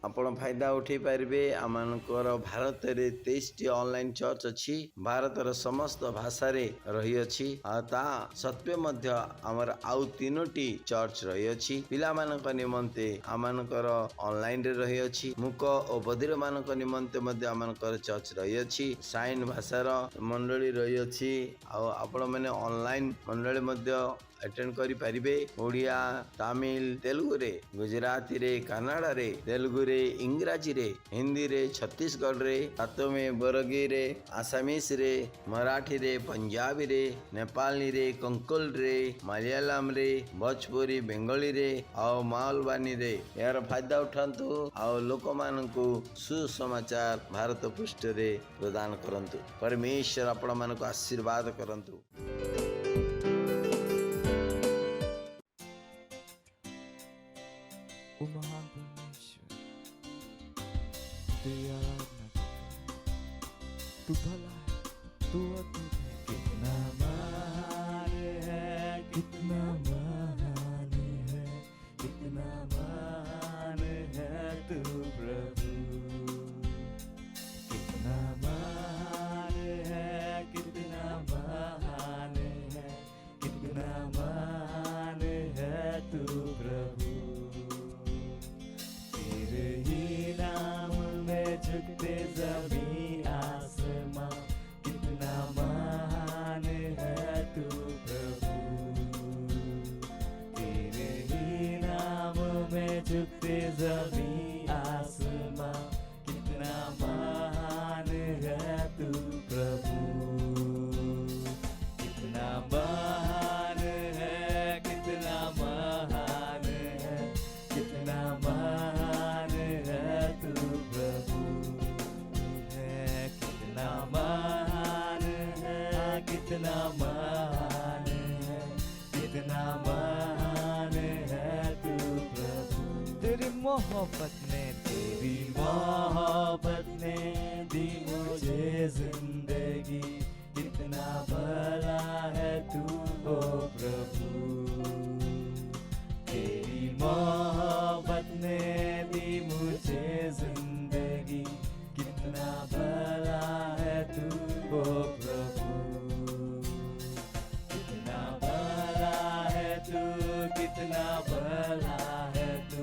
आपण फायदा उठे पारे। आमर भारत में 23 ऑनलाइन चर्च अच्छी। भारतर समस्त भाषा रही अच्छी। सत्वे मध्य आमर आउ 3टी चर्च रही अच्छी। पिला मानक निमंते आमनकर ऑनलाइन रे रही अच्छी। मूक और बधिर मानक निमंते मध्य आमनकर चर्च रही अच्छी। साइन भाषार मंडली रही अच्छी। आपण मैंने ऑनलाइन मंडली मध्य अटेंड करि परिबे। ओडिया, तमिल, तेलुगु रे, गुजराती रे, कन्नड़ रे, तेलुगु रे, इंग्राजी रे, हिंदी रे, छत्तीसगढ़ रे, सातों में बरगी रे, आसामीस रे, मराठी रे, पंजाबी रे, नेपाली रे, कंकल रे, मलयालम रे, भोजपुरी, बेंगली रे और मालवानी रे। यार फायदा उठांतु और लोक मानकु सुसमाचार भारत पृष्ठ रे प्रदान करंतु। परमेश्वर आपण मानकु आशीर्वाद करंतु। O महान परमेश्वर तेरी आराधना करते हैं। तू भला है, तू अद्भुत है। कितना महान है, कितना महान है, कितना महान है तू प्रभु। कितना महान है, कितना महान है, कितना महान है तू प्रभु। तेरे ही नाम में झुकते ज़मीं आसमां। कितना महान है तू प्रभु। तेरे ही नाम में झुकते ज़मीं आसमां। कितना महान है तू प्रभु। कितना महान है, कितना महान है, कितना महान है तू प्रभु है। कितना महान है, कितना महान है, कितना महान है तू प्रभु। तेरी मोहब्बत ने दी मुझे जिंदगी। कितना भला है तू ओ प्रभु। तेरी मोहब्बत ने दी मुझे जिंदगी। कितना भला है तू ओ प्रभु। कितना भला है तू, कितना भला है तू,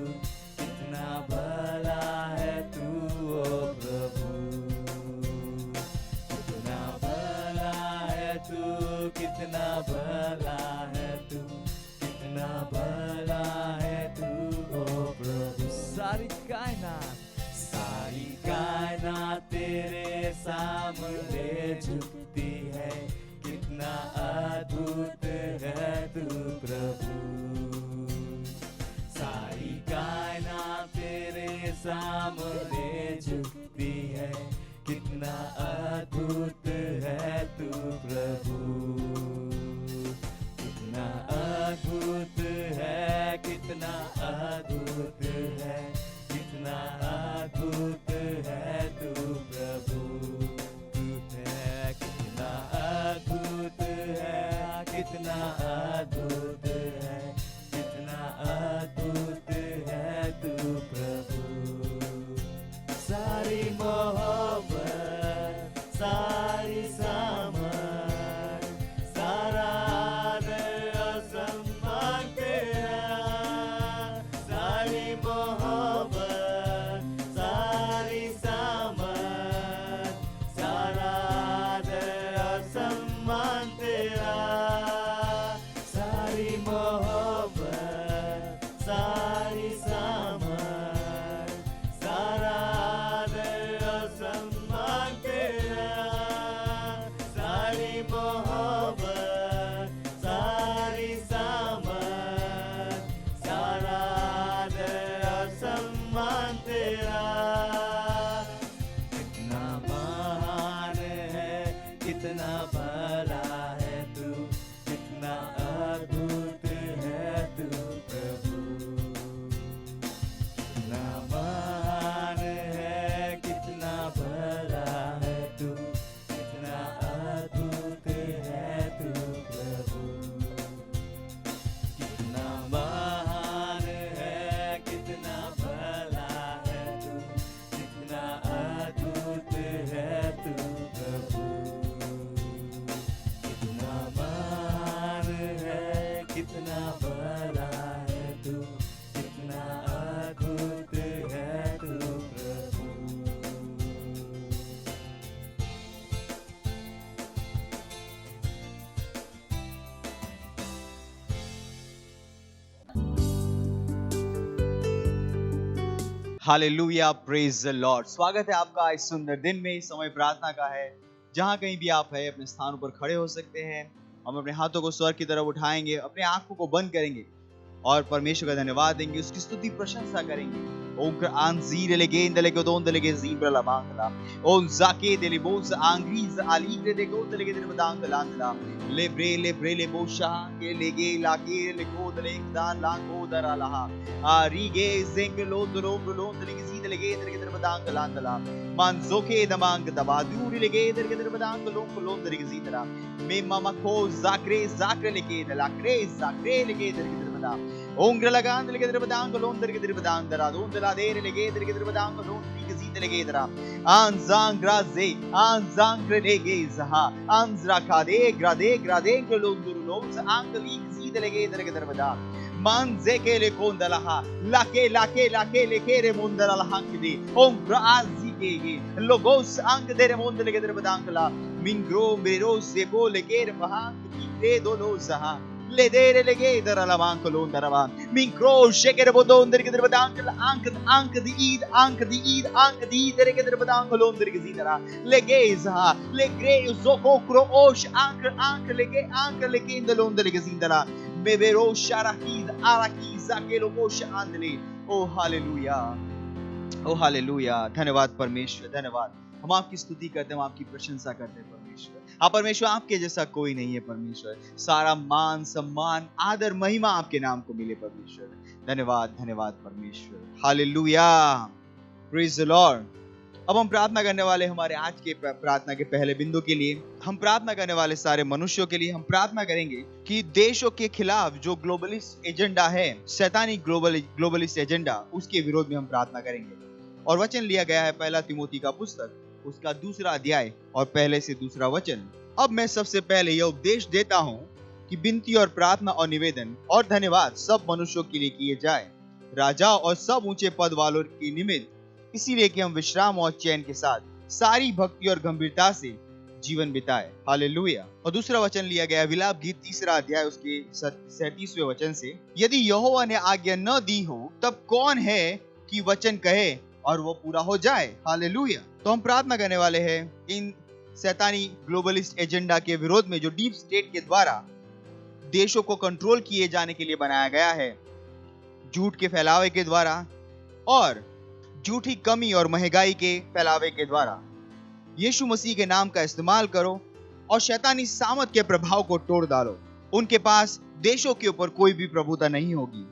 कितना भला है तू ओ प्रभु। कितना भला है तू, कितना भला है तू, कितना भला है तू ओ प्रभु। सारी कायनात तेरे सामने झुकती है। कितना अद्भुत है तू प्रभु। सारी कायनात तेरे सामने झुकती है। कितना अद्भुत है तू प्रभु। कितना अद्भुत है, कितना अद्भुत है, कितना अद्भुत है तू प्रभु। तू है कितना अद्भुत है, कितना अद्भुत है, कितना अद्भुत है तू प्रभु। सारी मोहब्बत, सारी सामर्थ, सारा आदर और सम्मान तेरा। सारी मोहब्बत, सारी सामर्थ, सारा आदर और सम्मान तेरा। सारी कितना भला है तू, कितना अद्भुत है तू प्रभु। Hallelujah, praise the Lord. स्वागत है आपका इस सुंदर दिन में। इस समय प्रार्थना का है। जहां कहीं भी आप है अपने स्थान पर खड़े हो सकते हैं। हम अपने हाथों को स्वर्ग की तरफ उठाएंगे, अपने आंखों को बंद करेंगे और परमेश्वर का धन्यवाद देंगे, उसकी स्तुति प्रशंसा करेंगे। ओंकर आंजीर लेगेंदले गोदोंदले के जीब्रला बांगला ओन जाके देले बोस आंग्रीज आलीग्रे दे गोदले के दरबदांग लांगला लेब्रे ले बोशा के लेगे लागे ले गोदले दान लांगो दराला आरीगे जेंगलो दरो दले के जीदले के दरबदांग लांगला मानजोके दमांग दबादूरी लेगे दरबदांग लोन दरे के जीदरा मे मामा को जाक्रे लेके दलाक्रे जाक्रे लेके दरबदा ओंग्र लगान लगे दरबदांग लोन दरे के दरबदांग दरा दोन दला देर लगे दरे के दरबदांग लोन की जीद लगे दरा आंजांग राजे आंजांग लेगे जहा आंजरा कादे ग्रादे लोन दुरु लोन आंगली जीद लगे दरे के दरबदा मानजे के ले कोन दलाहा लाके लेके रे मुंदला लहांगदी ओंग्र आजी के लोगोस आंग दे रे मुंदले लगे दरबदांग ला मिंग्रो मेरो से को लेके रे महांग की दो लो जहा le dere le gedera la manco londarava min croce che rebodon dere che drebadang anche di dere che drebadang londere che zidera le geza le grezo cocro osh anche le kende londere che zidera bevero sharahid arakiza che lo osh andele oh hallelujah. धन्यवाद परमेश्वर, धन्यवाद। हम आपकी स्तुति करते हैं, हम आपकी प्रशंसा करते हैं परमेश्वर। परमेश्वर आपके जैसा कोई नहीं है परमेश्वर। सारा मान सम्मान आदर महिमा आपके नाम को मिले परमेश्वर। धन्यवाद परमेश्वर। Hallelujah, praise the Lord. अब हम प्रार्थना करने वाले हमारे आज के प्रार्थना के पहले बिंदु के लिए, हम प्रार्थना करने वाले सारे मनुष्यों के लिए हम प्रार्थना करेंगे कि देशों के खिलाफ जो ग्लोबलिस्ट एजेंडा है, शैतानी ग्लोबलिस्ट एजेंडा, उसके विरोध में हम प्रार्थना करेंगे। और वचन लिया गया है पहला तिमोथी का पुस्तक, उसका 2 अध्याय और पहले से 2 वचन। अब मैं सबसे पहले यह उपदेश देता हूँ कि विनती और प्रार्थना और निवेदन और धन्यवाद सब मनुष्यों के लिए किए जाए, राजा और सब ऊंचे पद वालों के निमित्त, इसीलिए कि हम विश्राम और चैन के साथ सारी भक्ति और गंभीरता से जीवन बिताए। हालेलुया। और 2 वचन लिया गया विलाप गीत 3 अध्याय उसके 37वें वचन से, यदि यहोवा ने आज्ञा न दी हो तब कौन है कि वचन कहे और वो पूरा हो जाए। हालेलुया। तो हम प्रार्थना करने वाले हैं इन शैतानी ग्लोबलिस्ट एजेंडा के विरोध में, जो डीप स्टेट के द्वारा देशों को कंट्रोल किए जाने के लिए बनाया गया है, झूठ के फैलावे के द्वारा और झूठी कमी और महंगाई के फैलावे के द्वारा। यीशु मसीह के नाम का इस्तेमाल करो और शैतानी सामर्थ के प्रभाव को तोड़ डालो। उनके पास देशों के ऊपर कोई भी प्रभुता नहीं होगी।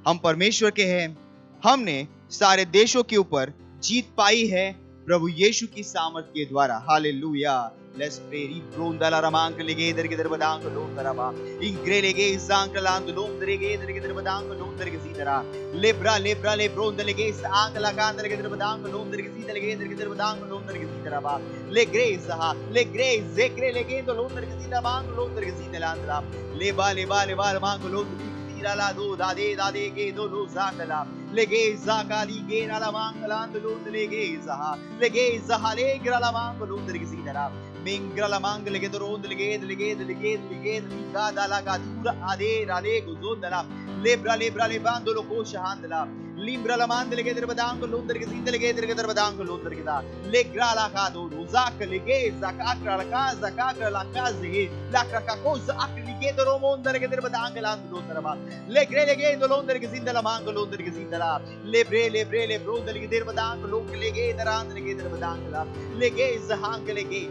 हम परमेश्वर के हैं, हमने सारे देशों के ऊपर जीत पाई है प्रभु यीशु की सामर्थ के द्वारा। हालेलुया। Let's pray. रोंदला रमांक लेगे इधर के दरबदांग लोंदराबा इंग्रे लेगे सांक लांद लोंदरेगे इधर के दरबदांग लोंदर के सीधरा लेब्रा ले ब्रोंद लेगे इस आंक लगांद लेगे दरबदांग लोंदर के सीधे लेगे इधर के दरबदांग लोंदर के सीधराबा ले ग्रेस जेक्रे लेगे तो लोंदर के सीधा बांग लोंदर के सीधे लांदला लेबा मांग लोंदर ला दो दादे के दो लो जाकला लेगे जाकाली के नाला मांगलांद लोंद लेगे जहा ले ग्रला मांग लोंद के सीधरा मिंग्रला मांग लेगे तो रोंद लेगे का दाला का दूर आदे राले गुजोंदला लेब्रा ले बांदो को शहांदला लिम्ब्रला मांद लेगे दरबदांग लोंदर के सीधे लेगे दरबदांग लोंदर के दा लेग्राला का दो जाक लेगे जाकाकरा का जाकाकरा का जे लाकरा का को जाक लेगे तो रोमोंदर के दरबदांग लांद लोंदरबा लेग्रे लेगे तो लोंदर के सीधे मांग लोंदर के सीधे लेब्रे ले ब्रोंदर के दरबदांग लोंग लेगे दरांद लेगे दरबदांग ला लेगे जहांग लेगे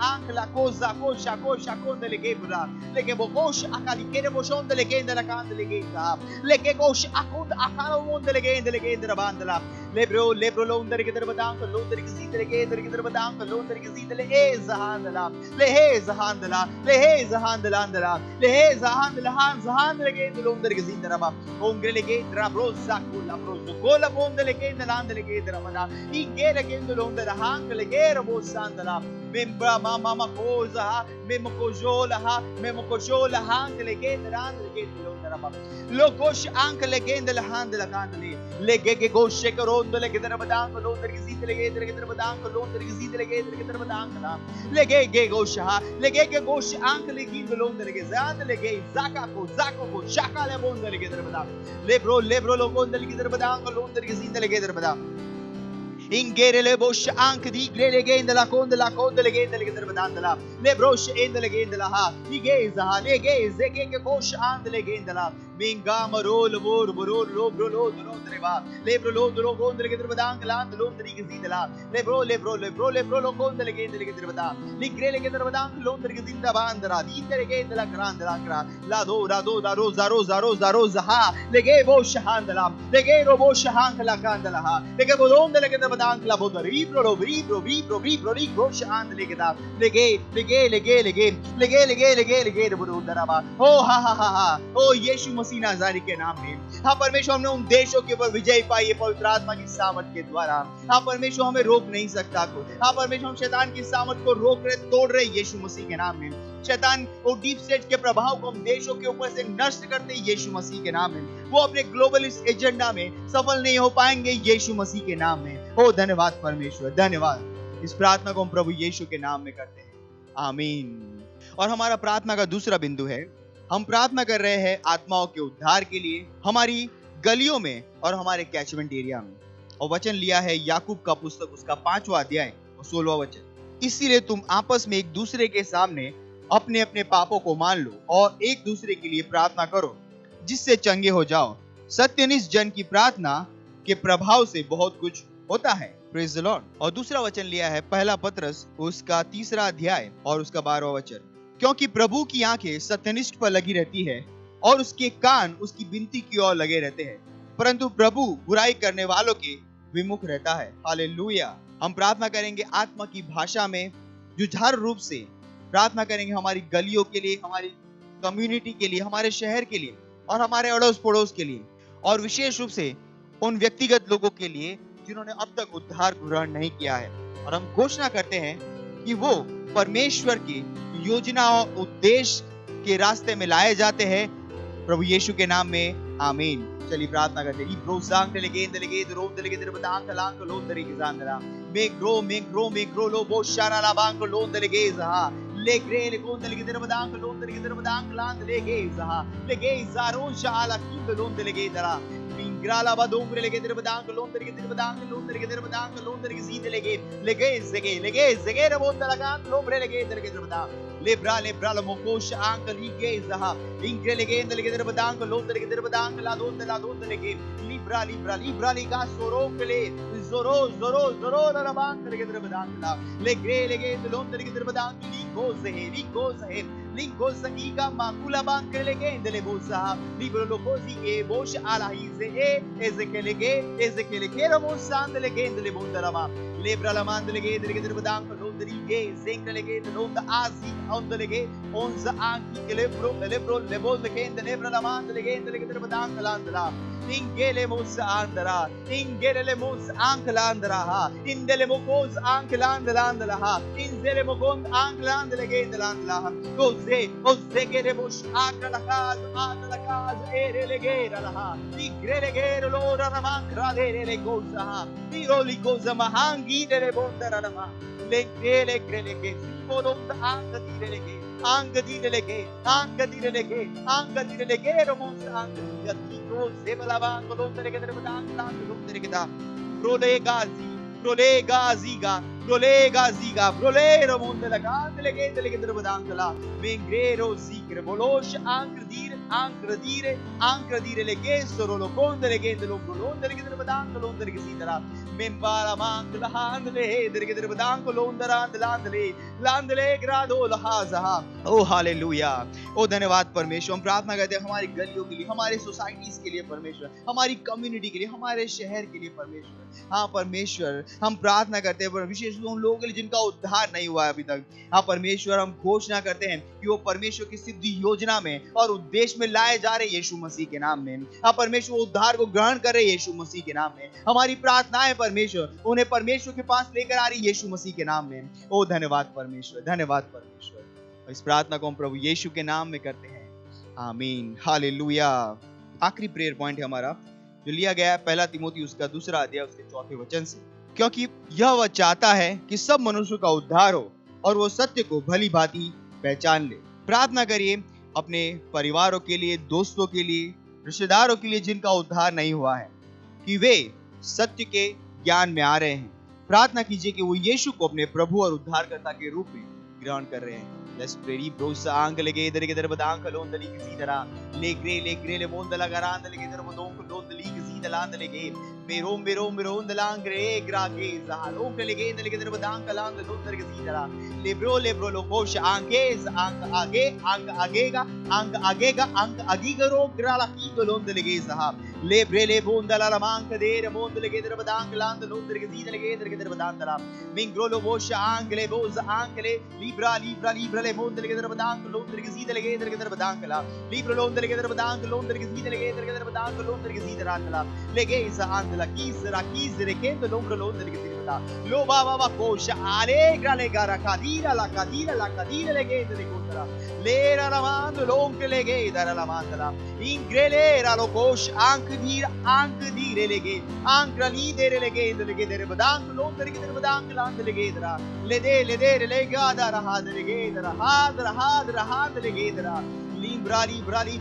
आंखला कोजा कोशा कोंद लेगे बुरा लेगे बोकोश अकाली के बोशोंद लेगे दरकांद लेगे का लेगे कोश अकुंद अकालो मोंद लेगे दरबांदला लेब्रो लोंदर के दरबदांग लोंदर के सीधे लेगे दरबदांग लोंदर के सीधे ले जहांदला ले जहांदला लेगे लोंदर के सीधे रबा ओंगरे लेगे द्राब्रोसा कोला बोंद लेगे दलांद लेगे दरमदा इंगे लेगे लोंदर हांग लेगे रबो सांदला Membra mama makoza, memokojola, memokojola handle gende randle gende londaraba. Lokosh anke legende la handle candle. Legege goshe carondo le gedere badango londar gizide le gedere badango londar gizide le gedere badangla. Legege gosha, legege gosh anke le ginde londar gezande lege zaka ko shaka le bonda le gedere badang. Lebro lo bonda le gedere badango londar gizide le gedere badang. Ingere le bosh anche di gre legende la conde legende le gedrebandala le brosh ende legende la ha igeza legeze che bosh ande legende la minga marol bor lo dreva le lo conde le gedrebandala and lo dri gezidela le bro lo conde legende le gedrebanda li gre le gedrebandang lo dri gezinda bandra di legende la grande la gra la do da rosa ha le ge bosh handela le ge ro bosh handela candela ha le ge bodonde le gedrebanda la boda vibro li grosh and legeda lege बोलूंगा ओ हा ओ यीशु मसीह नाज़ारी के नाम में हाँ परमेश्वर हमने उन देशों के ऊपर विजय पाई है पवित्र आत्मा की सामर्थ के द्वारा हाँ परमेश्वर हमें रोक नहीं सकता को हाँ परमेश्वर हम शैतान की सामर्थ को रोक रहे तोड़ रहे यीशु मसीह के नाम में शैतान और डीप स्टेट के प्रभाव को हम देशों के ऊपर से नष्ट करते हैं यीशु मसीह के नाम में वो अपने ग्लोबलिस्ट एजेंडा में सफल नहीं हो पाएंगे यीशु मसीह के नाम में ओ धन्यवाद परमेश्वर धन्यवाद इस प्रार्थना को हम प्रभु यीशु के नाम में करते हैं आमीन। और हमारा प्रार्थना का दूसरा बिंदु है हम प्रार्थना कर रहे हैं आत्माओं के उद्धार के लिए हमारी गलियों में और हमारे कैचमेंट एरिया में और वचन लिया है याकूब का पुस्तक उसका 5वां अध्याय और 16वां वचन इसीलिए तुम आपस में एक दूसरे के सामने अपने अपने पापों को मान लो और एक दूसरे के लिए प्रार्थना करो जिससे चंगे हो जाओ सत्यनिष्ठ जन की प्रार्थना के प्रभाव से बहुत कुछ होता है प्रेज द लॉर्ड। और दूसरा वचन लिया है पहला पत्रस उसका 3रा अध्याय और उसका 12वां वचन क्योंकि प्रभु की आंखें सत्यनिष्ठ पर लगी रहती है और उसके कान उसकी विनती की ओर लगे रहते हैं परंतु प्रभु बुराई करने वालों के विमुख रहता है हालेलुया। हम प्रार्थना करेंगे आत्मा की भाषा में जुझार रूप से प्रार्थना करेंगे हमारी गलियों के लिए हमारी कम्युनिटी के लिए हमारे शहर के लिए और हमारे अड़ोस पड़ोस के लिए और विशेष रूप से उन व्यक्तिगत लोगों के लिए जिन्होंने अब तक उद्धार ग्रहण नहीं किया है और हम घोषणा करते हैं कि वो परमेश्वर की योजना और उद्देश्य के रास्ते में लाए जाते हैं प्रभु यीशु के नाम में आमीन। चलिए प्रार्थना करते हैं Mingrala badumbre lege der badang londer ge der badang londer ge zide lege zege rebonda lagan lombre lege der ge der badang lebra la mokosh ank lige zaha ingre lege der badang londer ge der badang la don lege libra liga soro kele zoro la bang lege der badang la lege londer ge der badang ligo zahe Lingo Sagiga Makula Bank Legende Bosa, Libro Locosi e Bosch Alahize Ezekiel Mosan Legende Lebondarama, Lebra Lamand Legende Legedan, Londrige, Zenka Legende, Londa Asi, on the Lege, Onza Anki, Lebro, Lebon Legende, Lebra Lamand Legende Legedan Landra, Ingele Musa Andra, Ingele Mus Ankalandra, Indelemokos Ankalandra, Inzelemokon Ankland Legende Landla, Ose queremos acá la casa, erelegera la, igrelegero lora la mancra de le cosa, dio li cosa mahangi de le bondara la, le crele che si podonda anga di lege, romos anga di attico, se balavando londa le che da, prolega ziga prolero monde la cante le che der badangla vengrero zikre volosh ancre dire le che solo lo conde le che lo londe le che der badangla londe che sidara membala mangla handle der che der badangla landle grado la haza O hallelujah ओ धन्यवाद परमेश्वर। हम प्रार्थना करते हैं हमारी गलियों के लिए हमारे सोसाइटीज के लिए परमेश्वर हमारी कम्युनिटी के लिए हमारे शहर के लिए परमेश्वर हाँ परमेश्वर हम प्रार्थना करते हैं विशेष परमेश्वर उन लोगों के लिए जिनका उद्धार नहीं हुआ है अभी तक। हाँ परमेश्वर, हम घोषणा करते हैं कि वो परमेश्वर की सिद्ध योजना में और उद्देश्य में लाए जा रहे यीशु मसीह के नाम में। हाँ परमेश्वर, उद्धार को ग्रहण कर रहे यीशु मसीह के नाम में। हमारी प्रार्थना है परमेश्वर, उन्हें परमेश्वर के पास लेकर आ रही यीशु मसीह के नाम में। ओ धन्यवाद परमेश्वर, धन्यवाद परमेश्वर। और इस प्रार्थना को हम प्रभु यीशु के नाम में करते हैं, आमीन, हालेलुया। आखिरी प्रेयर पॉइंट है हमारा, जो लिया गया है 1 तीमुथियुस उसका 2 अध्याय उसके 4 वचन से। क्योंकि यह वह चाहता है कि सब मनुष्यों का उद्धार हो और वो सत्य को भली भांति पहचान ले। प्रार्थना करिए अपने परिवारों के लिए, दोस्तों के लिए, रिश्तेदारों के लिए जिनका उद्धार नहीं हुआ है, कि वे सत्य के ज्ञान में आ रहे हैं। प्रार्थना कीजिए कि वो यीशु को अपने प्रभु और उद्धारकर्ता के रूप में ग्रहण कर रहे हैं। Let's pray. Brosa angle ke idhar ke idhar badang ka lon dali kisi तरह le gre le mon dala garan dali ke idhar badong ko lon dali kisi dalan dali ke मेरो दलांग रे ग्रागे जहालों के लगे दली के idhar badang ka lan lon dali kisi तरह ले bro लो कोश आंगेज आंग आगेगा आंग आगी करो ग्राला की को लोन दली के साहब ले ब्रे ले बोन दला लमांग दे रे मोन दली के idhar badang lan lon dali kisi दली के idhar badang दला मिंग्रो लो बोश आंगले बोज आंगले libra le monde le gedere badang londere gezide le gedere badang la libro londere gedere badang londere gezide le gedere badang londere gezide la le geza andla kisra kendo lombro londere gezide la lo ba kosha allegra le gara kadira la kadira le gedere kotara le ra la mando lonke le gedere la mandala ingrelera lo kosh ank dire le ge ankra lidere le gedere badang londere gedere badang le gedera le de le gada raha le gedera hadra le gedera libra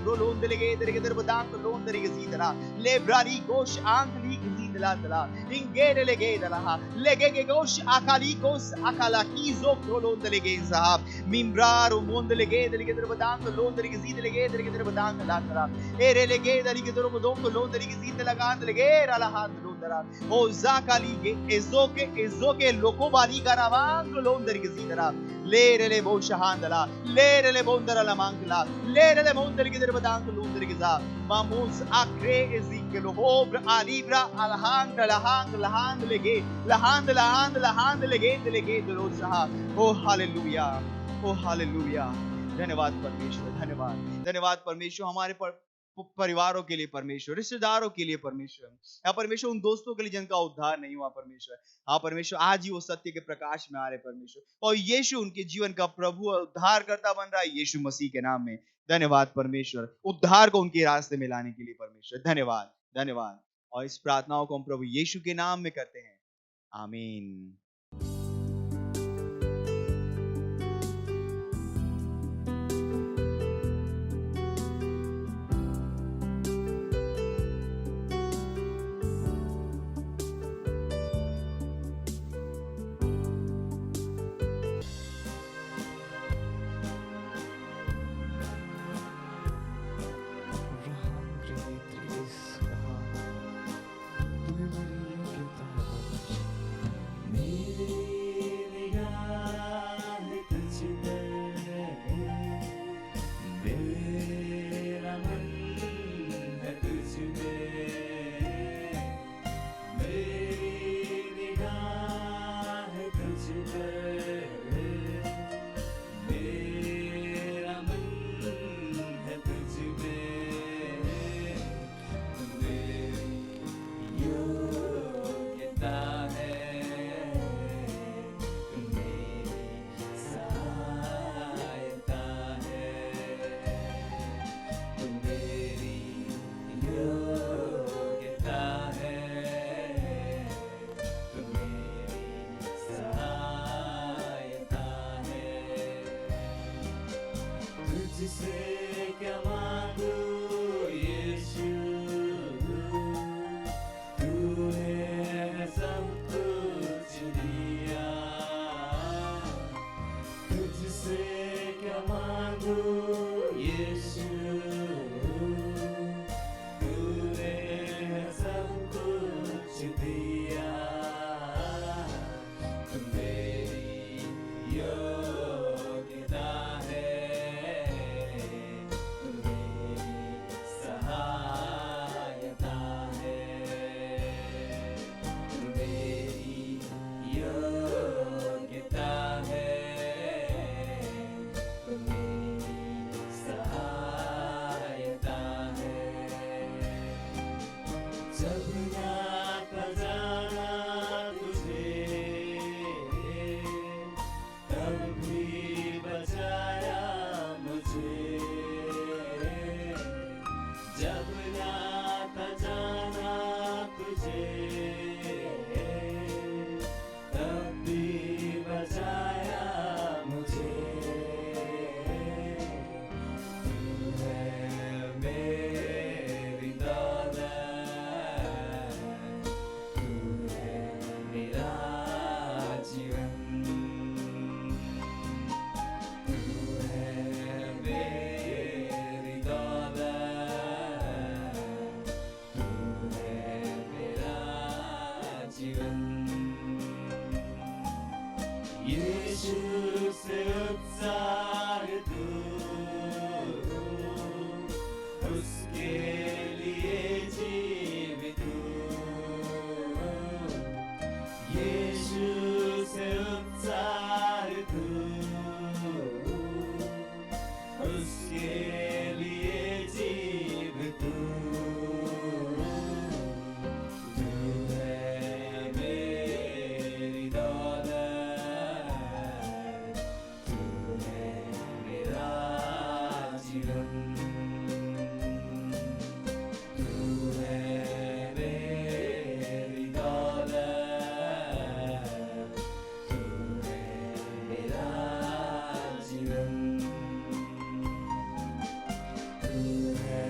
bro londere gedere badang londere gezidera le brali gosh ank li gezidela ingere le gedera le ge gosh akalikos akalakizo pro londere gezab mimbraro mondele gedere badang londere gezidele gedere badang la ere le gedere gedere badong londere gezidela gandle gera la hand londera o zakali ezoke loko bali garavang londere gezidera lere le bo shahandala lere le bondara la mangla lere le mondere gedere badang londere gezab mamus akre ezikelo obra alibra alhang lege lahand lege lo saha oh hallelujah ओ hallelujah. धन्यवाद परमेश्वर, धन्यवाद परमेश्वर, हमारे परिवारों के लिए परमेश्वर, रिश्तेदारों के लिए परमेश्वर, या परमेश्वर उन दोस्तों के लिए जिनका उद्धार नहीं हुआ परमेश्वर। हाँ परमेश्वर, आज ही वो सत्य के प्रकाश में आ रहे परमेश्वर, और यीशु उनके जीवन का प्रभु और उद्धारकर्ता बन रहा है यीशु मसीह के नाम में। धन्यवाद परमेश्वर, उद्धार को उनके रास्ते में लाने के लिए परमेश्वर। धन्यवाद। और इस प्रार्थनाओं को हम प्रभु यीशु के नाम में करते हैं, आमीन। मेरे जब ना था जाना तुझे, तब भी बचाया मुझे। जब ना था जाना तुझे, तब भी बचाया मुझे। तू है मेरी दौलत, तू है मेरा जीवन। तू है मेरी दौलत, तू है मेरा जीवन। यीशु से उत्साहित हूँ, उसके लिए जीवित हूँ। यीशु से उत्साहित हूँ, उसके लिए जीवित हूँ। तू है मेरी दौलत, तू है मेरा जीवन। तू है मेरी दौलत, तू है मेरा जीवन। तू है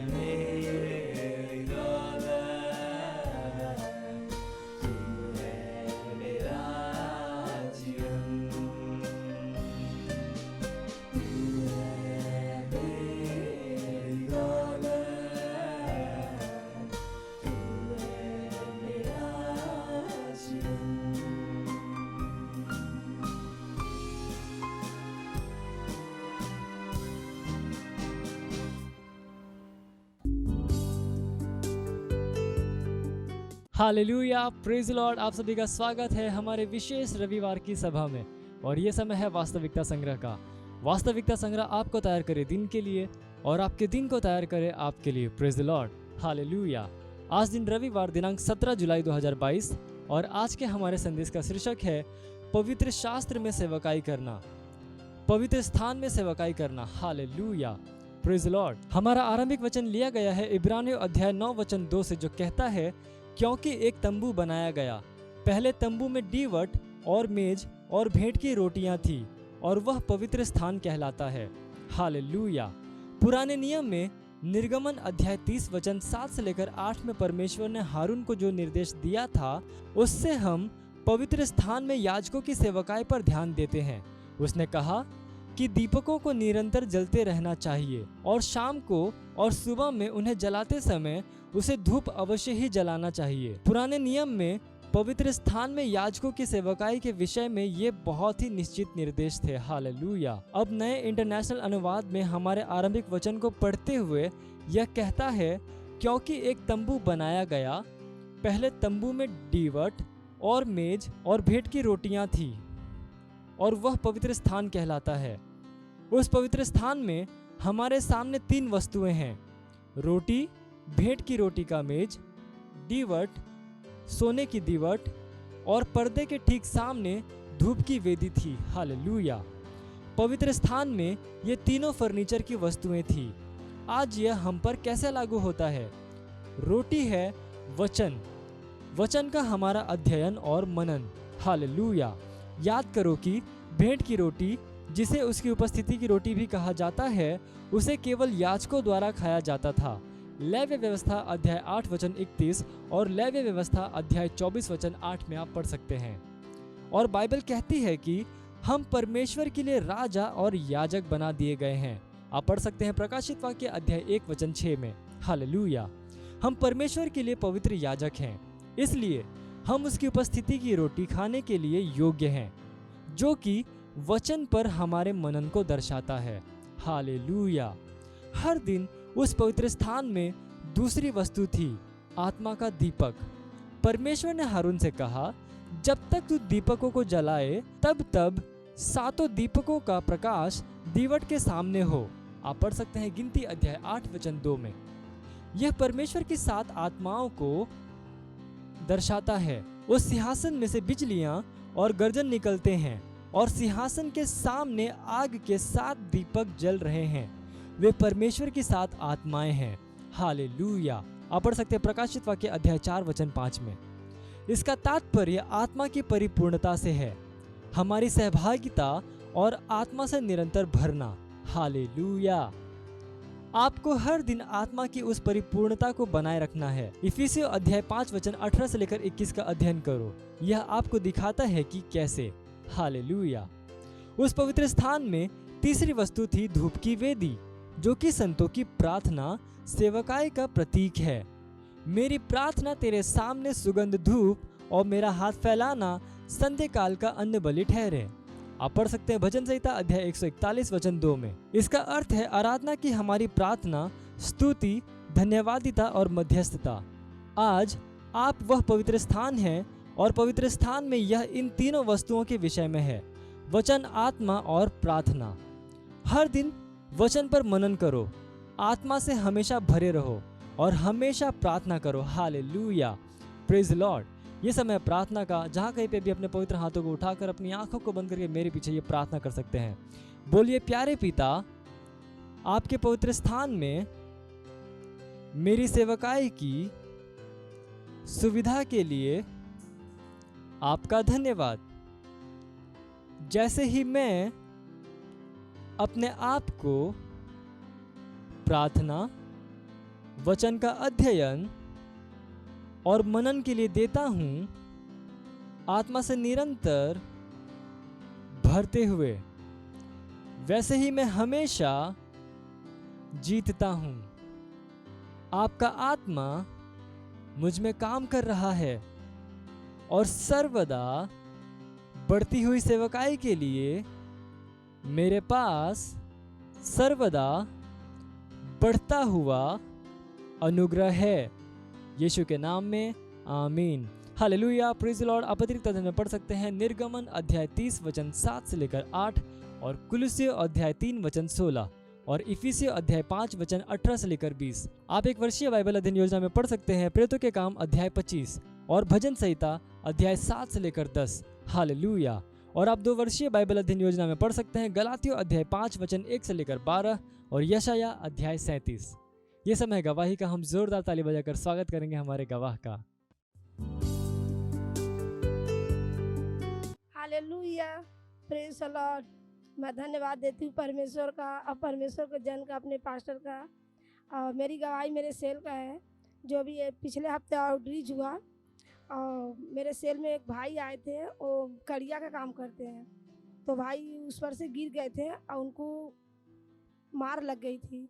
मेरी दौलत, तू है मेरा जीवन। तू है मेरी दौलत, तू है मेरा जीवन। Hallelujah, praise Lord. आप सभी का स्वागत है हमारे विशेष रविवार की सभा में। और ये समय है वास्तविकता संग्रह का। वास्तविकता संग्रह आपको तैयार करे दिन के लिए और आपके दिन को तैयार करे आपके लिए। Praise Lord, hallelujah. आज दिन रविवार दिनांक 17 जुलाई 2022 और आज के हमारे संदेश का शीर्षक है पवित्र शास्त्र में सेवकाई करना, पवित्र स्थान में सेवकाई करना। Hallelujah, praise Lord. हमारा आरंभिक वचन लिया गया है इब्रानियों अध्याय 9 वचन 2 से, जो कहता है क्योंकि एक तंबू बनाया गया, पहले तंबू में दीवट और मेज और भेंट की रोटियां थी और वह पवित्र स्थान कहलाता है। हालेलुया। पुराने नियम में निर्गमन अध्याय 30 वचन 7 से लेकर 8 में परमेश्वर ने हारून को जो निर्देश दिया था, उससे हम पवित्र स्थान में याजकों की सेवकाई पर ध्यान देते हैं। उसने कहा कि दीपकों को निरंतर जलते रहना चाहिए और शाम को और सुबह में उन्हें जलाते समय उसे धूप अवश्य ही जलाना चाहिए। पुराने नियम में पवित्र स्थान में याजकों की सेवकाई के विषय में ये बहुत ही निश्चित निर्देश थे। हालेलुया। अब नए इंटरनेशनल अनुवाद में हमारे आरंभिक वचन को पढ़ते हुए यह कहता है क्योंकि एक तंबू बनाया गया, पहले तंबू में दीवट और मेज और भेंट की रोटियां थी और वह पवित्र स्थान कहलाता है। उस पवित्र स्थान में हमारे सामने 3 वस्तुएं हैं, रोटी, भेंट की रोटी का मेज, दीवट, सोने की दीवट और पर्दे के ठीक सामने धूप की वेदी थी। हालेलुया। पवित्र स्थान में ये तीनों फर्नीचर की वस्तुएं थी। आज यह हम पर कैसे लागू होता है? रोटी है वचन, वचन का हमारा अध्ययन और मनन। हालेलुया। याद करो कि भेंट की रोटी, जिसे उसकी उपस्थिति की रोटी भी कहा जाता है, उसे केवल याजकों द्वारा खाया जाता था। लेव्य व्यवस्था अध्याय 8 वचन 31 और लेव्य व्यवस्था अध्याय 24 वचन 8 में आप पढ़ सकते हैं। और बाइबल कहती है कि हम परमेश्वर के लिए राजा और याजक बना दिए गए हैं। आप पढ़ सकते हैं प्रकाशित वाक्य अध्याय 1 वचन 6 में। हालेलुया। हम परमेश्वर के लिए पवित्र याजक हैं, इसलिए हम उसकी उपस्थिति की रोटी खाने के लिए योग्य हैं, जो कि वचन पर हमारे मनन को दर्शाता है। हालेलुया। हर दिन उस पवित्र स्थान में दूसरी वस्तु थी, आत्मा का दीपक। परमेश्वर ने हारून से कहा, जब तक तू दीपकों को जलाए तब तब 7 दीपकों का प्रकाश दीवट के सामने हो। आप पढ़ सकते हैं गिनती अध्याय 8 वचन 2 में। यह परमेश्वर की 7 आत्माओं को दर्शाता है। उस सिंहासन में से बिजलियां और गर्जन निकलते हैं और सिंहासन के सामने आग के 7 दीपक जल रहे हैं। वे परमेश्वर की 7 आत्माएं हैं। हालेलुया। आप पढ़ सकते हैं प्रकाशित वाक्य अध्याय 4 वचन 5 में। इसका तात्पर्य आत्मा की परिपूर्णता से है, हमारी सहभागिता और आत्मा से निरंतर भरना। हालेलुया। आपको हर दिन आत्मा की उस परिपूर्णता को बनाए रखना है। इफिसियों अध्याय 5 वचन 18 से लेकर 21 का अध्ययन करो। यह आपको दिखाता है कि कैसे। हालेलुया। उस पवित्र स्थान में तीसरी वस्तु थी धूप की वेदी, जो कि संतों की प्रार्थना सेवकाई का प्रतीक है। मेरी प्रार्थना तेरे सामने सुगंध धूप और मेरा हाथ फैलाना संध्या काल का अन्न बलि ठहरे। आप पढ़ सकते हैं भजन संहिता अध्याय 141 वचन 2 में। इसका अर्थ है आराधना की हमारी प्रार्थना, स्तुति, धन्यवादिता और मध्यस्थता। आज आप वह पवित्र स्थान हैं और पवित्र स्थान में यह इन तीनों वस्तुओं के विषय में है, वचन, आत्मा और प्रार्थना। हर दिन वचन पर मनन करो, आत्मा से हमेशा भरे रहो और हमेशा प्रार्थना करो। हालेलुया। Praise Lord. ये समय प्रार्थना का, जहाँ कहीं पे भी अपने पवित्र हाथों को उठाकर अपनी आंखों को बंद करके मेरे पीछे ये प्रार्थना कर सकते हैं। बोलिए, प्यारे पिता, आपके पवित्र स्थान में मेरी सेवकाई की सुविधा के लिए आपका धन्यवाद। जैसे ही मैं अपने आप को प्रार्थना, वचन का अध्ययन और मनन के लिए देता हूँ, आत्मा से निरंतर भरते हुए, वैसे ही मैं हमेशा जीतता हूँ। आपका आत्मा मुझ में काम कर रहा है और सर्वदा बढ़ती हुई सेवकाई के लिए मेरे पास सर्वदा बढ़ता हुआ अनुग्रह है। यीशु के नाम में आमीन। हालेलुया। Praise the Lord. आप अतिरिक्त अध्ययन में पढ़ सकते हैं निर्गमन अध्याय 30 वचन 7 से लेकर 8 और कुलुस्सियों अध्याय 3 वचन 16 और इफिसियों अध्याय 5 वचन 18 से लेकर 20। आप एक वर्षीय बाइबल अध्ययन योजना में पढ़ सकते हैं प्रेरितों के काम अध्याय 25 और भजन संहिता अध्याय 7 से लेकर 10। हालेलुया। और आप 2 वर्षीय बाइबल अध्ययन योजना में पढ़ सकते हैं गलातियों अध्याय 5 वचन 1 से लेकर 12 और यशाया अध्याय 37। ये समय गवाही का। हम जोरदार ताली बजाकर स्वागत करेंगे हमारे गवाह का। हालेलुया। Praise the Lord. मैं धन्यवाद देती हूँ परमेश्वर का और परमेश्वर के जन का, अपने पास्टर का। मेरी गवाही मेरे सेल का है, जो भी पिछले हफ्ते आउटरीच हुआ। और मेरे सेल में एक भाई आए थे, वो कड़िया का काम करते हैं। तो भाई उस पर से गिर गए थे और उनको मार लग गई थी।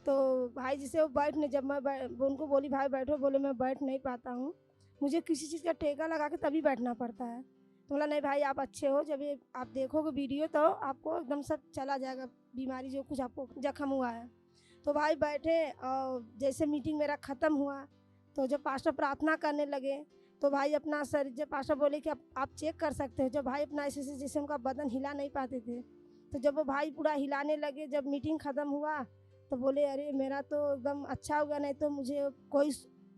तो भाई जिसे वो बैठ नहीं, जब मैं उनको बोली भाई बैठो, बोले मैं बैठ नहीं पाता हूँ, मुझे किसी चीज़ का टेका लगा के तभी बैठना पड़ता है। तो बोला नहीं भाई आप अच्छे हो, जब ये आप देखोगे वीडियो तो आपको एकदम सब चला जाएगा, बीमारी जो कुछ आपको जख्म हुआ है। तो भाई बैठे और जैसे मीटिंग मेरा ख़त्म हुआ तो जब पास्टर प्रार्थना करने लगे तो भाई अपना सर, जब पास्टर बोले कि आप चेक कर सकते हो, जब भाई अपना ऐसे जैसे उनका बदन हिला नहीं पाते थे, तो जब वो भाई पूरा हिलाने लगे, जब मीटिंग ख़त्म हुआ तो बोले अरे मेरा तो एकदम अच्छा होगा, नहीं तो मुझे कोई,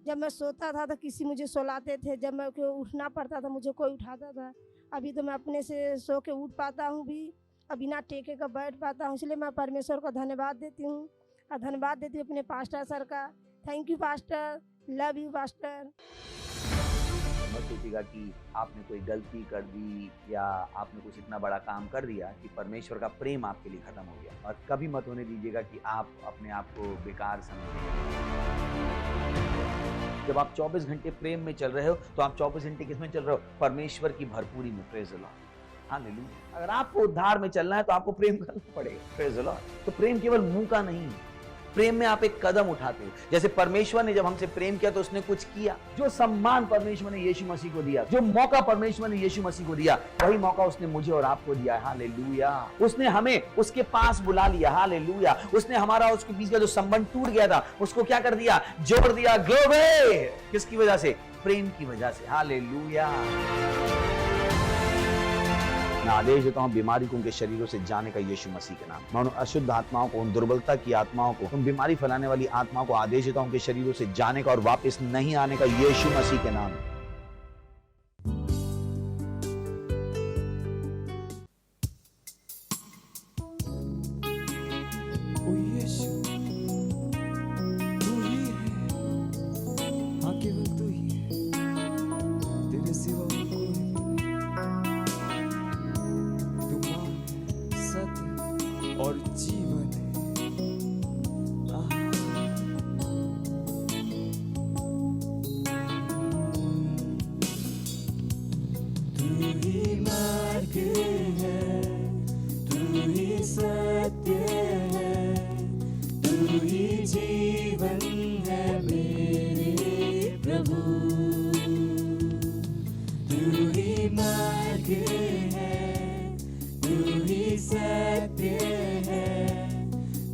जब मैं सोता था तो किसी मुझे सोलाते थे, जब मैं उठना पड़ता था मुझे कोई उठाता था। अभी तो मैं अपने से सो के उठ पाता हूँ भी, और बिना टेके का बैठ पाता हूँ। इसलिए मैं परमेश्वर को धन्यवाद देती हूँ और धन्यवाद देती हूँ अपने पास्टर सर का। Thank you pastor, love you pastor. मत सोचिएगा कि आपने कोई गलती कर दी या आपने कुछ इतना बड़ा काम कर दिया कि परमेश्वर का प्रेम आपके लिए खत्म हो गया। और कभी मत होने दीजिएगा कि आप अपने आप को बेकार समझें। जब आप 24 घंटे प्रेम में चल रहे हो तो आप 24 घंटे किस में चल रहे हो? परमेश्वर की भरपूरी में। Praise the Lord. हालेलुया। अगर आपको उद्धार में चलना है तो आपको प्रेम करना पड़ेगा। Praise the Lord. तो प्रेम केवल मुंह का नहीं है, प्रेम में आप एक कदम उठाते हो। जैसे परमेश्वर ने जब हमसे प्रेम किया तो उसने कुछ किया। जो सम्मान परमेश्वर ने यीशु मसीह को दिया, जो मौका परमेश्वर ने यीशु मसीह को दिया, वही मौका उसने मुझे और आपको दिया। हालेलुया। उसने हमें उसके पास बुला लिया। हालेलुया। उसने हमारा उसके बीच का जो संबंध टूट गया था उसको क्या कर दिया? जोड़ दिया। ग्लोरी। किसकी वजह से? प्रेम की वजह से। हालेलुया। मैं आदेश देता हूँ बीमारी को उनके शरीरों से जाने का यीशु मसीह के नाम। मैं उन अशुद्ध आत्माओं को, उन दुर्बलता की आत्माओं को, उन बीमारी फैलाने वाली आत्माओं को आदेश देता हूँ उनके शरीरों से जाने का और वापस नहीं आने का यीशु मसीह के नाम। ओ यीशु, तू ही है, हाँ केवल तू ही है, तेरे सिवा और कोई भी नहीं। तू मार्ग है, सत्य और जीवन है। आह। तू ही मार्ग है, तू ही सत्य है, तू ही जीवन है मेरे प्रभु। तू ही मार्ग है, तू ही सत्य है,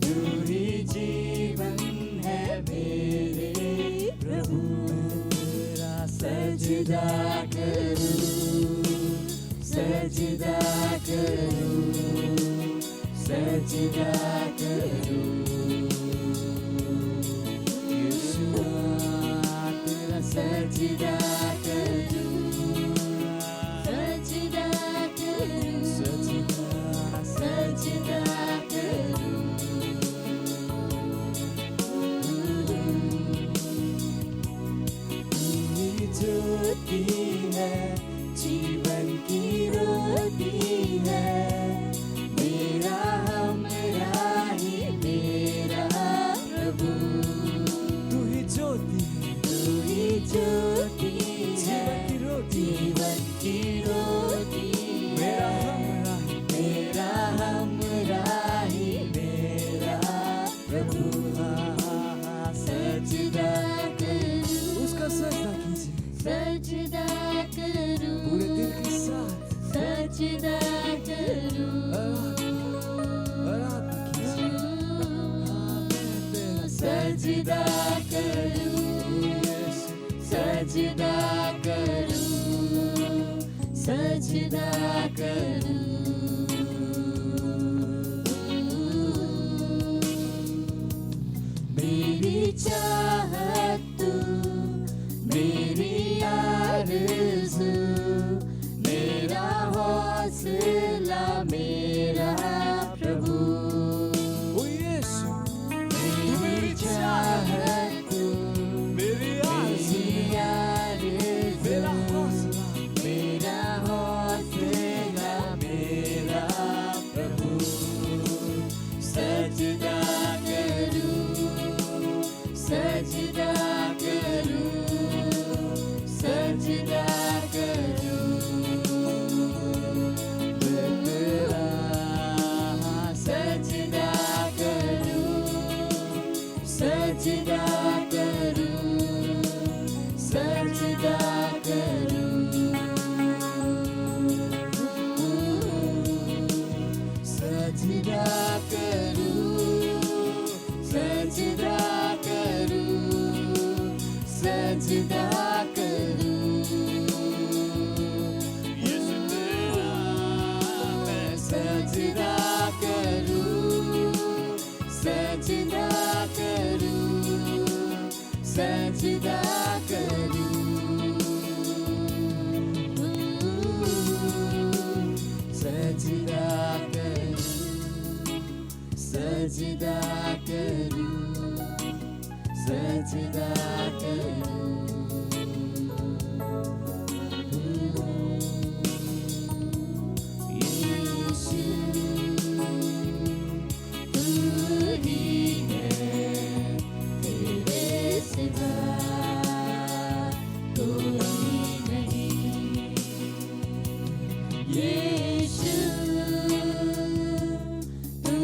तू ही जीवन है मेरे प्रभु। तेरा सजदा करूं, सजदा करूं, सजदा करूं। यीशुआ तेरा सजदा करूं, सजदा करूं, सजदा सजदा करूं। तू ही ज्योति है, जीवन की रोटी है, मेरा हमरा ही मेरा प्रभु। तू ही ज्योति है, तू ही ज्योति है, जीवन की रोटी, मेरा हमरा ही मेरा प्रभु। सजदा करूं, उसका सजदा कीजिए, सजदा करूं, पूरे दिल के साथ सजदा करूं, आराधना कीजिए। सजदा करूं, सजदा करूं, सजदा करूं। मेरी चाहत तू, मेरी आरज़ू, मेरा हौसला मेरा प्रभु। ओ यीशु, मेरी चाहत तू, मेरी आरज़ू, मेरा हौसला, मेरा हौसला मेरा प्रभु। सजदा करूं, सजदा करूं, सजदा करूं। मैं तेरा सजदा करूं, सजदा करूं, सजदा करूं। सजदा करूं, सजदा करूं, सजदा करूं। यीशु तेरा मैं सजदा करूं, सजदा करूं, सजदा करूं। सजदा करूं, सजदा करूं, सजदा करूं। यीशु तू ही है, तेरे सिवा कोई नहीं। यीशु तू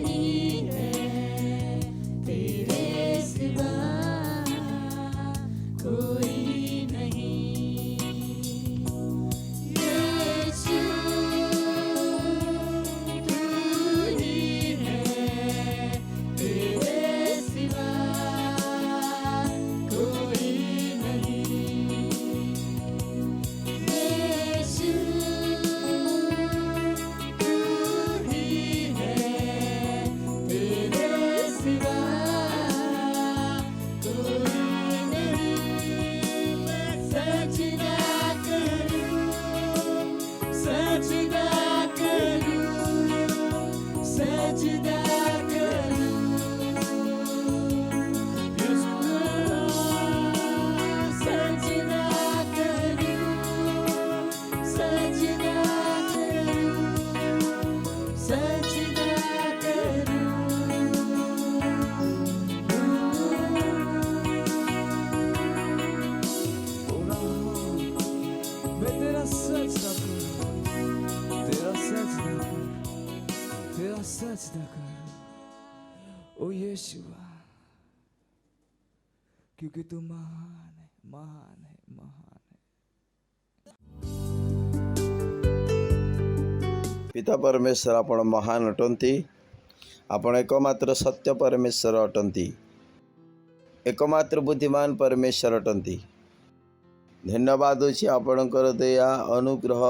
ही है, तेरे सिवा सजदा करूं ओ यीशुआ, क्योंकि तू महान है, महान है, महान है। पिता परमेश्वर आपण महान अटंती, आपण एकमात्र सत्य परमेश्वर अटंती, एकमात्र बुद्धिमान परमेश्वर अटंती। धन्यवाद अछि आपणकर दया अनुग्रह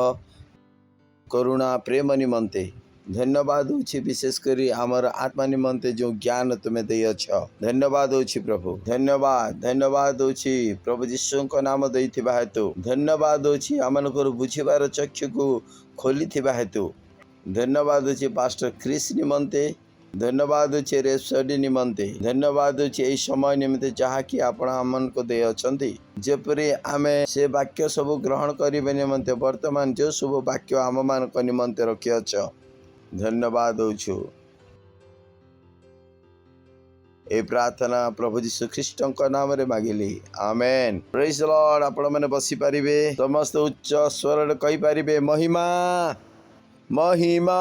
करुणा प्रेम निमंते। धन्यवाद अछि विशेषकर आमर आत्मा निमंते जो ज्ञान तुम्हें दे अछ। धन्यवाद अछि प्रभु, धन्यवाद धन्यवाद अछि प्रभु यीशु को नाम देइथिबा हेतु। धन्यवाद अछि आमनकर बुझिबार चक्षु को खोलिथिबा हेतु। धन्यवाद अछि पास्टर क्रिस निमंते। धन्यवाद अछि रेपसडी निमंते। धन्यवाद अछि एई समय निमंते जहा कि आपण आमन को दे अछंती। जेपरि आमे से वाक्य सब ग्रहण करिबे निमंते वर्तमान जो सब वाक्य आम मान को निमंते रखि अछ। धन्यवाद होछु। ए प्रार्थना प्रभु यीशु ख्रीष्ट को नाम रे मागिली, आमेन। Praise the Lord. आपण माने बसी परिबे, समस्त उच्च स्वर रे कहि परिबे महिमा महिमा।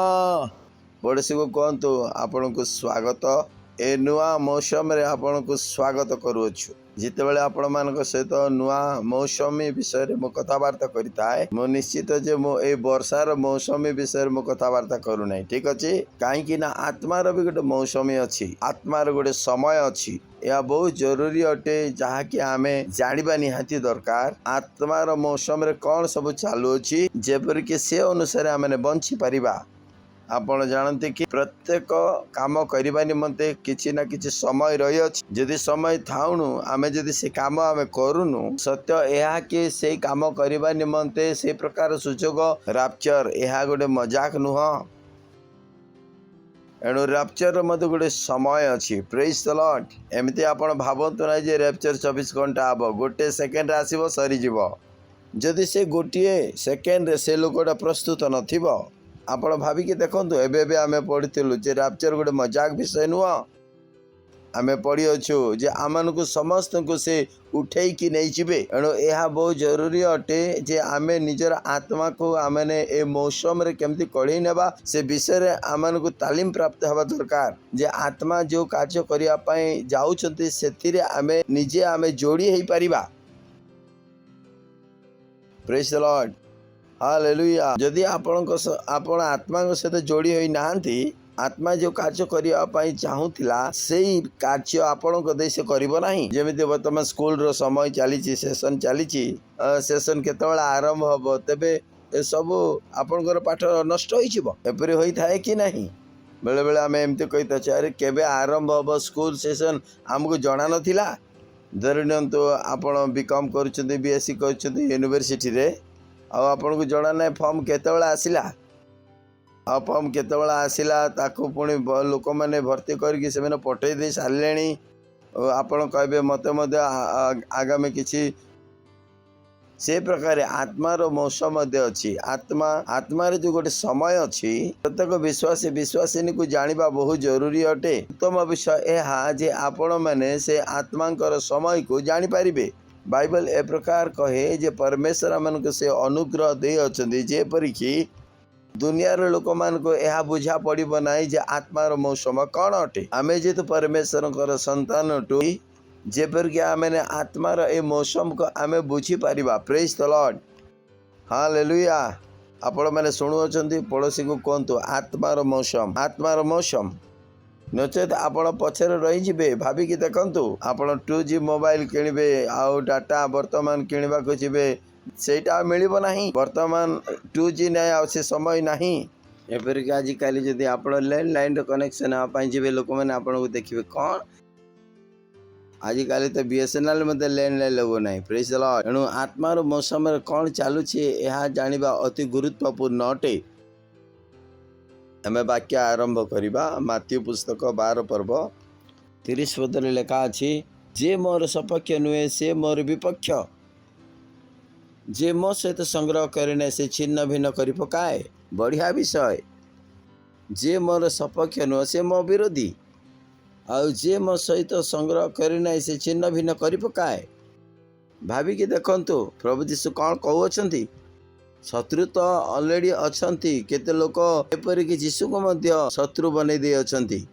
पड़ोसी को कहतु आपण को स्वागत। ए नुआ मौसम रे आपण को स्वागत करूछु। जिते बेले आपण मान सहित नुआ मौसमी विषय रे मो कथबार्ता करिताए, मो निश्चित जे मो ए वर्षार मौसमी विषय रे मो कथबार्ता करू नै। ठीक अछि, काहे कि ना आत्मार भी गोटे मौसमी अछि, आत्मार गोटे समय अछि। यह बहुत जरूरी अटे जहा कि आमे जानिबा निहाती दरकार। आत्मार मौसम रे कौन सब चालू अछि, जेपर कि से अनुसार आमे बंची परिबा। आपण जानते कि प्रत्येक काम करबा निमंते किछि ना किछि समय रही अछि। यदि समय थाउनु आमे यदि से काम आमे करूनु, सत्य एहा कि से काम करबा निमंते से प्रकार सुजोग रैप्चर एहा गोटे मजाक नुह। एणु रैप्चर मते गोटे समय अछि। Praise the Lord. एमिति आपण भाबंतु नै जे रैप्चर 24 घंटा आबो, गोटे सेकेंड आसीबो सरी जिवो। जदि से गोटे सेकेंड रे से लोकटा प्रस्तुत नथिबो, आपण भाविकी देखंतु एबे आमे पढ़िथिलु जे रैप्चर गोटे मजाक विषय नुह। आमे पढ़ी अछु जे आमनकु समस्त को से उठेई कि नहीं जिबे। एणु एहा बहुत जरूरी अटे जे आमे निजर आत्मा को आमने ए मौसम रे केमति कढी नेबा से विषय रे आमनकु तालीम प्राप्त हवा दरकार। जे आत्मा जो कार्य करिया पई जाउछंती सेतिरे आमे निजे आमे जोड़ी हेई परिबा। Praise the Lord, hallelujah. जदि आपण आत्मा को सहित जोड़ी होई नाहंती, आत्मा जो कार्य करिया पई चाहुतिला सेही कार्य आपण को देश करिवो नाही। जेमिति वर्तमान स्कूल रो समय चलीची, सेशन चलीची, सेशन केतबेला आरंभ हबो, तेबे ए सब आपणकर पाठ नष्ट होई जिवो। एपरि होई थाए कि नाही? बेले बेले आमे एमति कहिता अरे केबे आरंभ हबो स्कूल सेशन हमको जणा नथिला। धरनियंतु आपण बीकॉम करूछंती, बीएससी करूछंती यूनिवर्सिटी रे, आ आपण को जणा नै फॉर्म केतबेला आसिला। आ फॉर्म केतबेला आसिला ताकू पुणी लोक माने भर्ती करके से पठेई दे सारलेनी। आपण कहबे मते मते आगामी किछि से प्रकार आत्मार मौसम मध्य अछि। आत्मार जो गोटे समय अछि, प्रत्येक विश्वासी विश्वासिनी को जानिबा बहुत जरूरी अटे। उत्तम विषय एहा जे आपण माने से आत्मांकर समय को जानि पारिबे। बाइबल ए प्रकार कहे जे परमेश्वर मन को से अनुग्रह दे अछंती, जेपरि कि दुनियार लोक मान को यह बुझा पड़िब नाही जे आत्मार मौसम कौन अटे। आमे जेतु परमेश्वर संतान अटु, जेपर कि आमे आत्मार ए मौसम को आमे बुझी Paribas. Praise the Lord, hallelujah. आपण माने सुनु अछंती, पड़ोसी को कहतु आत्मार मौसम, आत्मार मौसम। नचेत आपण पछरे रही जिबे। भाबिकी देखंतु आपण 2G मोबाइल किनिबे आउ डाटा वर्तमान किनिबा को जिबे, सेटा मिलिबो नाही। वर्तमान 2G नै आ से समय नाही। एपरिक आज काली जदि आपण लैंडलाइन रो कनेक्शन आ पाई जिबे, लोक माने आपण को देखिबे कोन आज काली तो बीएसएनएल मते लैंडलाइन लगो नाही। Praise the Lord. एणु आत्मार मौसम रे कोन चालू छी एहा जानिबा अति गुरुत्वपूर्ण अटे। हमें वाक्य आरंभ करिबा। माथ्यू पुस्तक 12 पर्व 30 पदरे लेखा अछि, जे मोर सपक्ष नुहे से मोर विपक्ष, जे मो सहित संग्रह करने से छिन्न भिन्न करि पकाए। बढ़िया विषय। जे मोर सपक्ष नुह से मो विरोधी, आउ जे मो सहित संग्रह करने से छिन्न भिन्न करि पकाए। भाविकी देखंतु प्रभु यीशु कौन कहउछंती, शत्रु तो ऑलरेडी अछंती केते लोक एपरिक जीशु को मध्य शत्रु बनै दे अछंती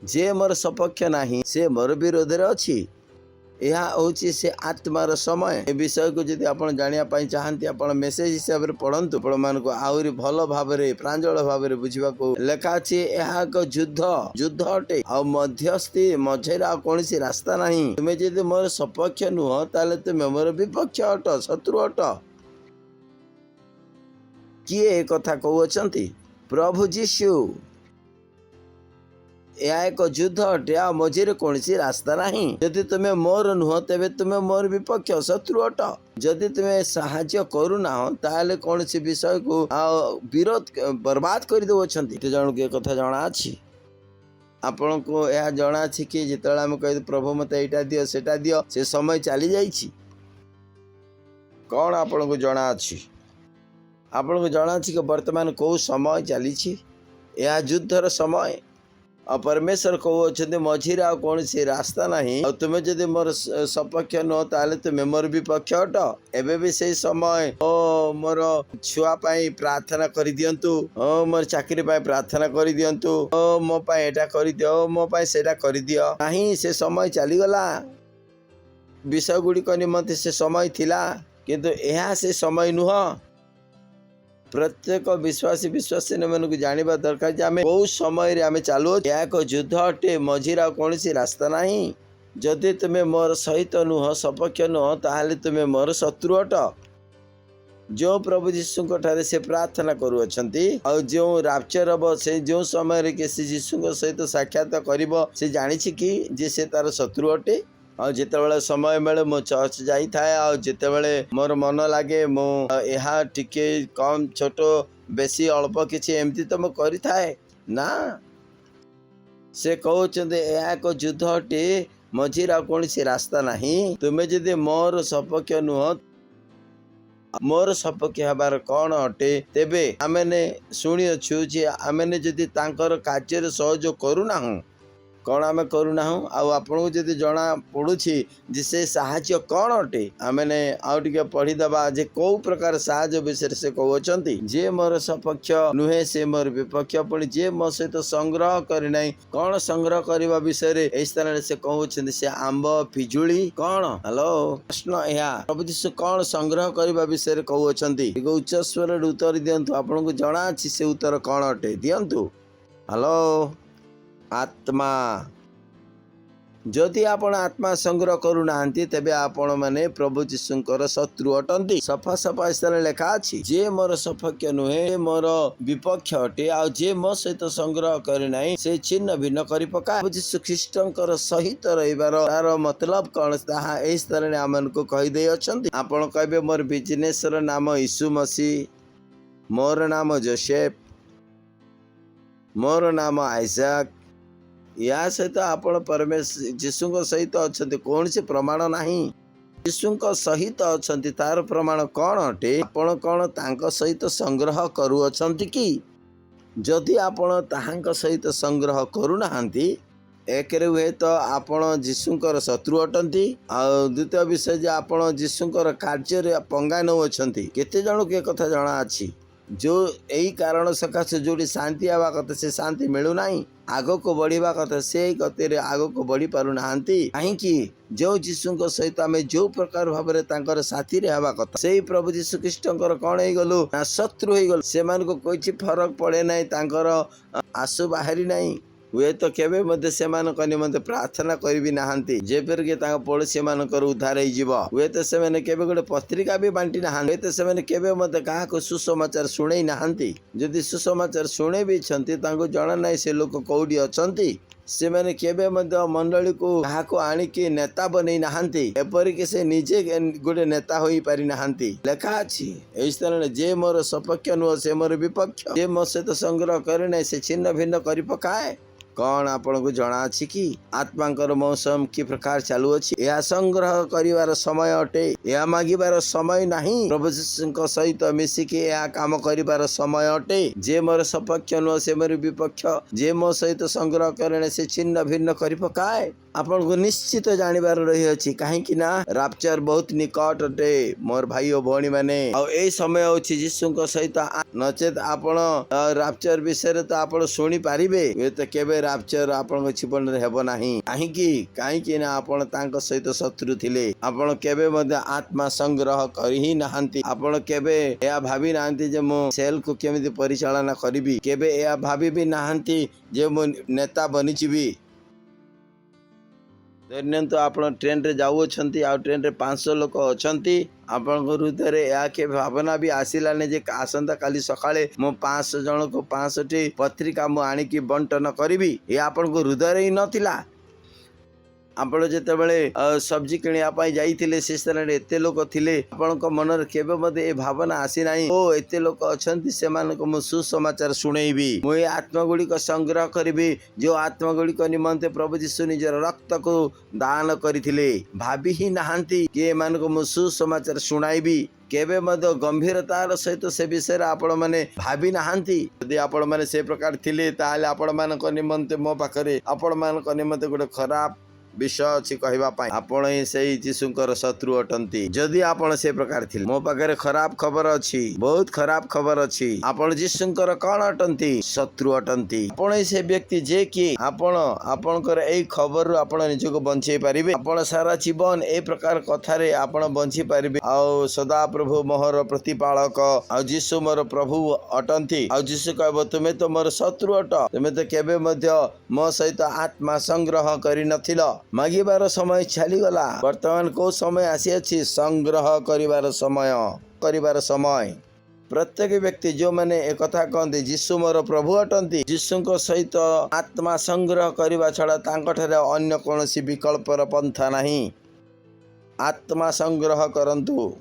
जे मोर सपक्ष नाही से मोर विरोध रे अछि यह हूँ से आत्मार समय ए विषय को जब आप जानापी चाहती आप मेसेज हिसाब से पढ़तु आपण मानक आहरी भल भाव प्रांजल भाव बुझा लेखा अच्छी यह एक युद्ध अटे आ मध्यस्थी मझे आ कौन रास्ता ना तुम्हें जब मोर सपक्ष नुह ताले तुम्हें मोर विपक्ष अट शत्रु अट किए ए कथा कहते प्रभु जीशु यह एक युद्ध अटे आ मझे कौन रास्ता नहीं जदि तुम्हें मोर नुह तेरे तुम्हें मोर विपक्ष शत्रु अट जदि तुम्हें साहाय्य करूना ताले कौन विषय को विरोध बर्बाद कर दे जन के कथा जना अच्छी आपण को यह जना कि जिते आम कह प्रभु मत यहाँ दियो सेटा दियो से समय चली जाइए कौन आपण को जना अच्छी आपण को जना कि वर्तमान कौ समय चली यह युद्धर समय और परमेश्वर कहते मझे आ कौन रास्ता नहीं और तुम्हें जब मोर सपक्ष नुह ताले तुम्हें मोर विपक्ष अट एबे भी से समय ओ मोर छुआपाई प्रार्थना कर दियंतु ओ मोर चाकरी पाई प्रार्थना कर दियंतु ओ मो पाई एटा कर दियो मो पाई सेटा कर दियो नहीं से समय चलीगला विषय गुड़िक निमंते से समय थिला किंतु यह से समय नुह प्रत्येक विश्वासी विश्वासी मान को जानवा दरकार आम कौ समय आम चलु एक युद्ध अटे मझे आ कौन रास्ता नहीं जदि तुम्हें मोर सहित नुह सपक्ष नुह ताहले तुम्हें मोर शत्रु अट जो प्रभु जीशु ठारे से प्रार्थना करुअछंती और जो राप्चर हम से जो समय के जीशु सहित साक्षात कर से जानी कि जे से तार शत्रु अटे और जिते समय मिले मो चर्च जाई थाए और जिते बड़े मोर मन लगे मो यहाँ टिके कम छोट बेसी अल्प किसी एमती तो मुझे करी थाए ना से कहते एक युद्ध अटे मझे आ कौन रास्ता नहीं तुम्हें जदि मोर सपक्ष नुह मोर सपक्ष हबार कौन अटे तेबे आमने शुणी अच्छु जे आमने जदि तांकर कार्य सहयोग करूना कौन आम करूना आपन को जब जना पड़ुछि जे से साहाय्य कौन अटे आमने आउटे पढ़ीदबा जे कौ प्रकार साहाय्य विषय से कहते जे मोर सपक्ष नुहे से मोर विपक्ष पुणी जे मो सहित संग्रह करना कौन संग्रह करने विषय में स्थान से कहते से आंब पिजुली कौन हेलो प्रश्न यह प्रभु जीशु कौन संग्रह करने विषय में कहते उच्च स्वर उत्तर दिंतु आपन को जना अच्छी से उत्तर कौन अटे दिंतु हेलो आत्मा जदि आपण आत्मा संग्रह करूना तेबे आपण माने प्रभु जीशुंकर शत्रु अटंती सफा सफा स्थान लेखा अछि जे मोर सपक्ष नुहे मोर विपक्ष अटे आ जे मो सहित संग्रह करे नाही से छिन्न भिन्न करि पका प्रभु जीशु ख्रीष्टंकर सहित रहिबार तार मतलब कौन ताहा एई स्थान आमन को कहि दे अछंती आपण कहबे मोर बिजनेस र नाम यीशु मसीह मोर नाम जोसेफ मोर नाम आइजक या सहित आपण परमेश्वर जीशु सहित अच्छा कौन से प्रमाण नहीं जीशु सहित अच्छा तार प्रमाण कौन अटे आपण कौन तांको सहित संग्रह करुअछंती कि जदि आपण ताहांको सहित संग्रह करूना एक हुए तो आपण जीशुंकर शत्रु अटंती आ द्वितीय विषय जे आपण जीशुंकर कार्य पंगा नौछंती केते जण के कथा जना अछि जो यही कारण सकाशे जो शांति आवा कथा से शांति मिलूना आग को बढ़िया कथा से गति आग को बढ़ी पारुना कहीं जो जीशु सहित आम जो प्रकार भाव में साथी हवा कथा से प्रभु जीशु ख्रीष्टंकर कौन हो गलु ना शत्रु हो गलु से कोई फरक पड़े ना आंसू बाहरी ना हुए तो केबे मध्य से निमंते प्रार्थना करी ना जेपर के पड़ोसी मानकर उद्धार हुए तो से केबे गोटे पत्रिका भी बांटी ना हुए तो से केबे मत क्या सुसमाचार शुणे ना जदि सुसमाचार शुणे भी जना ना से लोक कौटी अच्छा से मैंने केबे मंडली को काहाको आणिकी नेता बनै नाहांती एपरिक से निजे गोटे नेता होई पारि नाहांती लेखा अछि एई स्थान जे मोर सपक्ष नुह से मोर विपक्ष जे मो सहित संग्रह करे नै से छिन्न भिन्न करि पकाए कौन आपण को जना अछि कि आत्मांकर मौसम कि प्रकार चालू अछि या संग्रह करिवार समय अटे या मागिबार समय नहीं प्रभु जीशुଙ୍କ सहित मिसिके या काम करिवार समय अटे जे मोर सपक्ष नुह से मोर विपक्ष जे मो सहित संग्रह करने से छिन्न भिन्न करि पकाए आपण को निश्चित जानिबार रही अछि काहेकि ना राप्चर बहुत निकट अटे मोर भाई और भौणी माने आ ए समय अछि यीशु को सहित नचेत आपण राप्चर विषय तो आपण सुनी पारिबे ए तो केबे राप्चर आपण जीवन रे हेबो नाही काहेकि ना आपण तांको सहित शत्रु थिले आपण केबे मध्ये आत्मा संग्रह करि ही नाहंती आपण केबे या भाबी नाहंती जे मो सेल को केमिति परिचालना करिबी केबे या भाबी भी नाहंती जे मो नेता बनि जिबी तो आप ट्रेन रे जाऊ आ ट्रेन रे 500 लोक अच्छा आपण हृदय या के भावना भी आसिलाने जे आसंता काली सकाळे मो 500 जन को 500 पत्रिका मु आनिकी बंटन करी ये आपण को हृदय ही नथिला आपण जेते बेले सब्जी किनिया जाइथिले से स्थान रे एते लोक थिले आपण को मन रे केबे मध्ये ए भावना आसी नाही ओ एते लोक अछंती से मान को मु सुसमाचार सुनेइबी मु ए आत्मा गुडी को संग्रह करबी जो आत्मा गुडी को निमंते प्रभु यीशु निजर रक्त को दान करिथिले भाबी ही नाहंती के मान को मु सुसमाचार सुनाइबी केबे मध्य गंभीरतार सहित से विषय आपण माने भाबी नाहंती यदि आपण माने से प्रकार थिले ताले आपण मान को निमंते मो पाखरे आपण मान को निमंते गोटे खराब विषय अच्छी कहवाई आपण ही से यीशुकर शत्रु अटंती जदि आपण से प्रकार थिले मो पाखरे खराब खबर अच्छी बहुत खराब खबर अच्छी आपण यीशुकर कौन अटंती शत्रु अटंती आपण ही से व्यक्ति जे कि आपण आपणकर एई खबर रु आपण निजको बंचै परिबे आपण सारा जीवन ए प्रकार कथारे आपण बंची परिबे आ सदा प्रभु मोहर प्रतिपालक आ यीशु मोर प्रभु अटंती आ यीशु कहबो तुमे तो मोर शत्रु अट तुमे तो केबे मध्य मो सहित आत्मा संग्रह करि नथिलो मागिबार समय चलीगला वर्तमान को समय आसी अछि संग्रह करिवार समय प्रत्येक व्यक्ति जो माने एक कथा कहते यीशु मोर प्रभु अटंती यीशु को सहित आत्मा संग्रह करने छड़ा तांकठारे अन्य कौनसी विकल्पर पंथा नहीं आत्मा संग्रह करंतु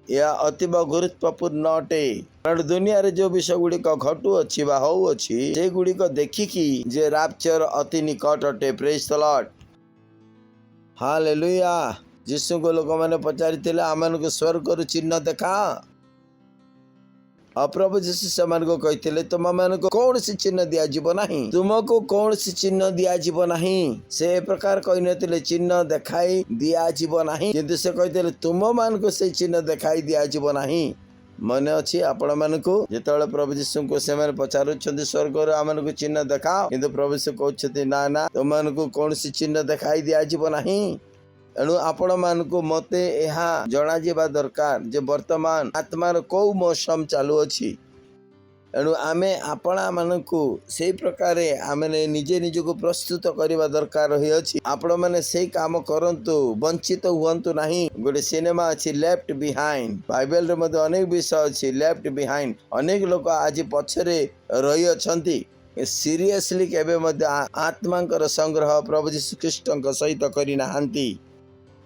यह अतीब गुरुत्वपूर्ण अटे कारण दुनिया रे जो विषय गुड़िक घटू अच्छी हऊ अच्छी से गुड़िक देखिकी जे राप्चर अति निकट अटे प्रेज द लॉर्ड हालेलुया यीशु को लोक मैंने पचारि आम को स्वर्ग रु चिन्ह देखा प्रभु यीशु से कहते तुम मान को कौन सी चिन्ह दिज्व ना तुमको कौन सी चिन्ह दिज्व ना से प्रकार कही नथिले चिन्ह देखाई दिज्व ना किंतु से कहते तुम मान को से चिन्ह देखाई दिज्व ना मन अच्छी आपण मानक जो प्रभु यीशु को से पचारुंट स्वर्ग आम को चिन्ह देखा किंतु प्रभु यीशु कहते ना ना तुम मान को कौन सी चिन्ह देखाई दिज्व ना एणु आपण मान को मते यह जना जीवा दरकार जे वर्तमान आत्मार कौ मौसम चालू अच्छी एणु आमे आपणा मानकु से प्रकार आमे निजे निजको प्रस्तुत करने दरकार रही अछि आपण माने से काम करंतु वंचित हुअंतु नहीं गोटे सिनेमा अच्छी लेफ्ट बिहाइंड बाइबल रे मध्ये अनेक विषय अच्छी लेफ्ट बिहाइंड अनेक लोक आज पछरे रही अछंती सीरियसली केबे मध्ये आत्मांकर संग्रह प्रभु यीशु ख्रीष्टଙ୍କ सहित करि नाहंती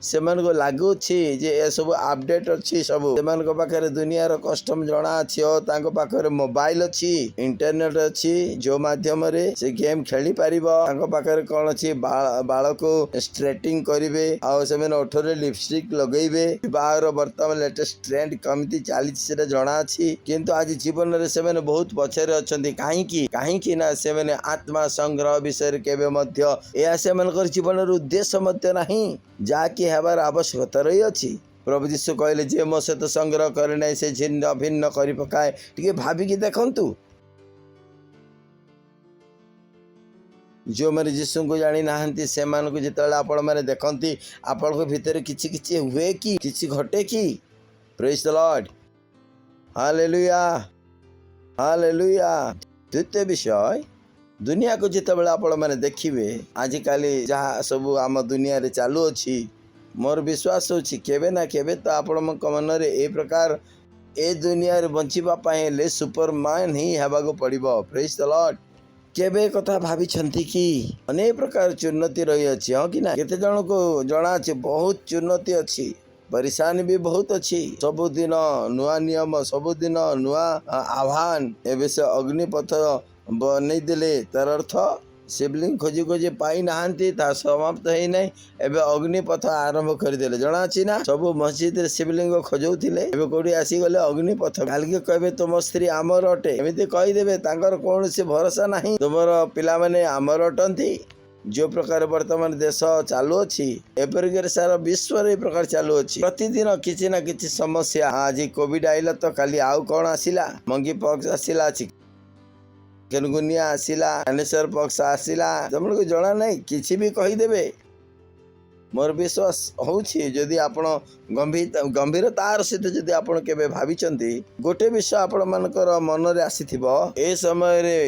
सेमान को लगुच्छी जे ए सब अपडेट अच्छी सब सेमान को पाखरे दुनिया रो कस्टम जଣା अछि तांको पाखरे मोबाइल अच्छी इंटरनेट अच्छी जो माध्यम रे से गेम खेली परिबो तांको पाखरे कोन अछि बाळ को स्ट्रेटिंग करिवे आ सेमान ओठरे लिपस्टिक लगेइबे बाहर वर्तमान लेटेस्ट ट्रेंड कमिति चाली से जଣା अछि किंतु आज जीवन रे सेमान बहुत पछरे अछंती काहेकि ना सेमान आत्मा संग्रह विषय केबे मध्य ए सेमान कर जीवन रो उद्देश्य मध्य नहीं जाकि हेबार आवश्यकता रही अछि प्रभु यीशु कहले जे मो सहित संग्रह करे नै से छिन्न भिन्न करि पकाए टिके भाबिकी देखंतु जो माने यीशु को जानी नाहंती से मान को जितले आपण माने देखंती आपण को भीतर किछि किछि हुए कि किछि घटे कि praise the Lord hallelujah hallelujah द्वितीय विषय दुनिया को जितेबाला आपण मैंने देखिए आजिकल जहाँ सब आम दुनिया रे चालू अच्छी मोर विश्वास होछि केबे ना केबे तो आपण मन रे ए प्रकार ए दुनिया रे बंचिबा ले सुपरमैन ही हेबाको पड़िबो प्रेज द लॉर्ड केबे कथा भाभी छंती कि अनेक प्रकार चुन्नति रही अछि हां कि ना केते जन को जଣା अछि बहुत चुन्नति अछि परेशानी भी बहुत अच्छी सबुदिन नुआ नियम सबुदिन नुआ आह्वान एबे से अग्निपथ बनै देले तार अर्थ शिवलिंग खोजी खोजी पाई नाहंती ता समाप्त है नहीं एबे अग्निपथ आरंभ कर देले जଣା अछि ना सब मस्जिद रे शिवलिंग खोजौथिले एबे कोडी आसी गले अग्निपथ कालके कहबे तुम स्त्री आमर अटे एमिति कहि देबे तांकर कोन से भरोसा नाही तुमर पिला माने आमर अटंती जो प्रकार वर्तमान देश चालू अच्छी एपरिक सारा विश्व ए प्रकार चालू अच्छी प्रतिदिन किसी ना किसी समस्या आज कोविड आइला तो काली आउ कौन आसिला मंगी पॉक्स आसिला चिकनगुनिया आसिला कैंसर पॉक्स आसिला तुमको जना नहीं किसी भी कहीदेवे मोर विश्वास होउछि जदि आपण गंभीरतार सहित जदि आपण केबे भाबिचंती गोटे विषय आपण मानकर मन रे आसीथिबो ए समय रे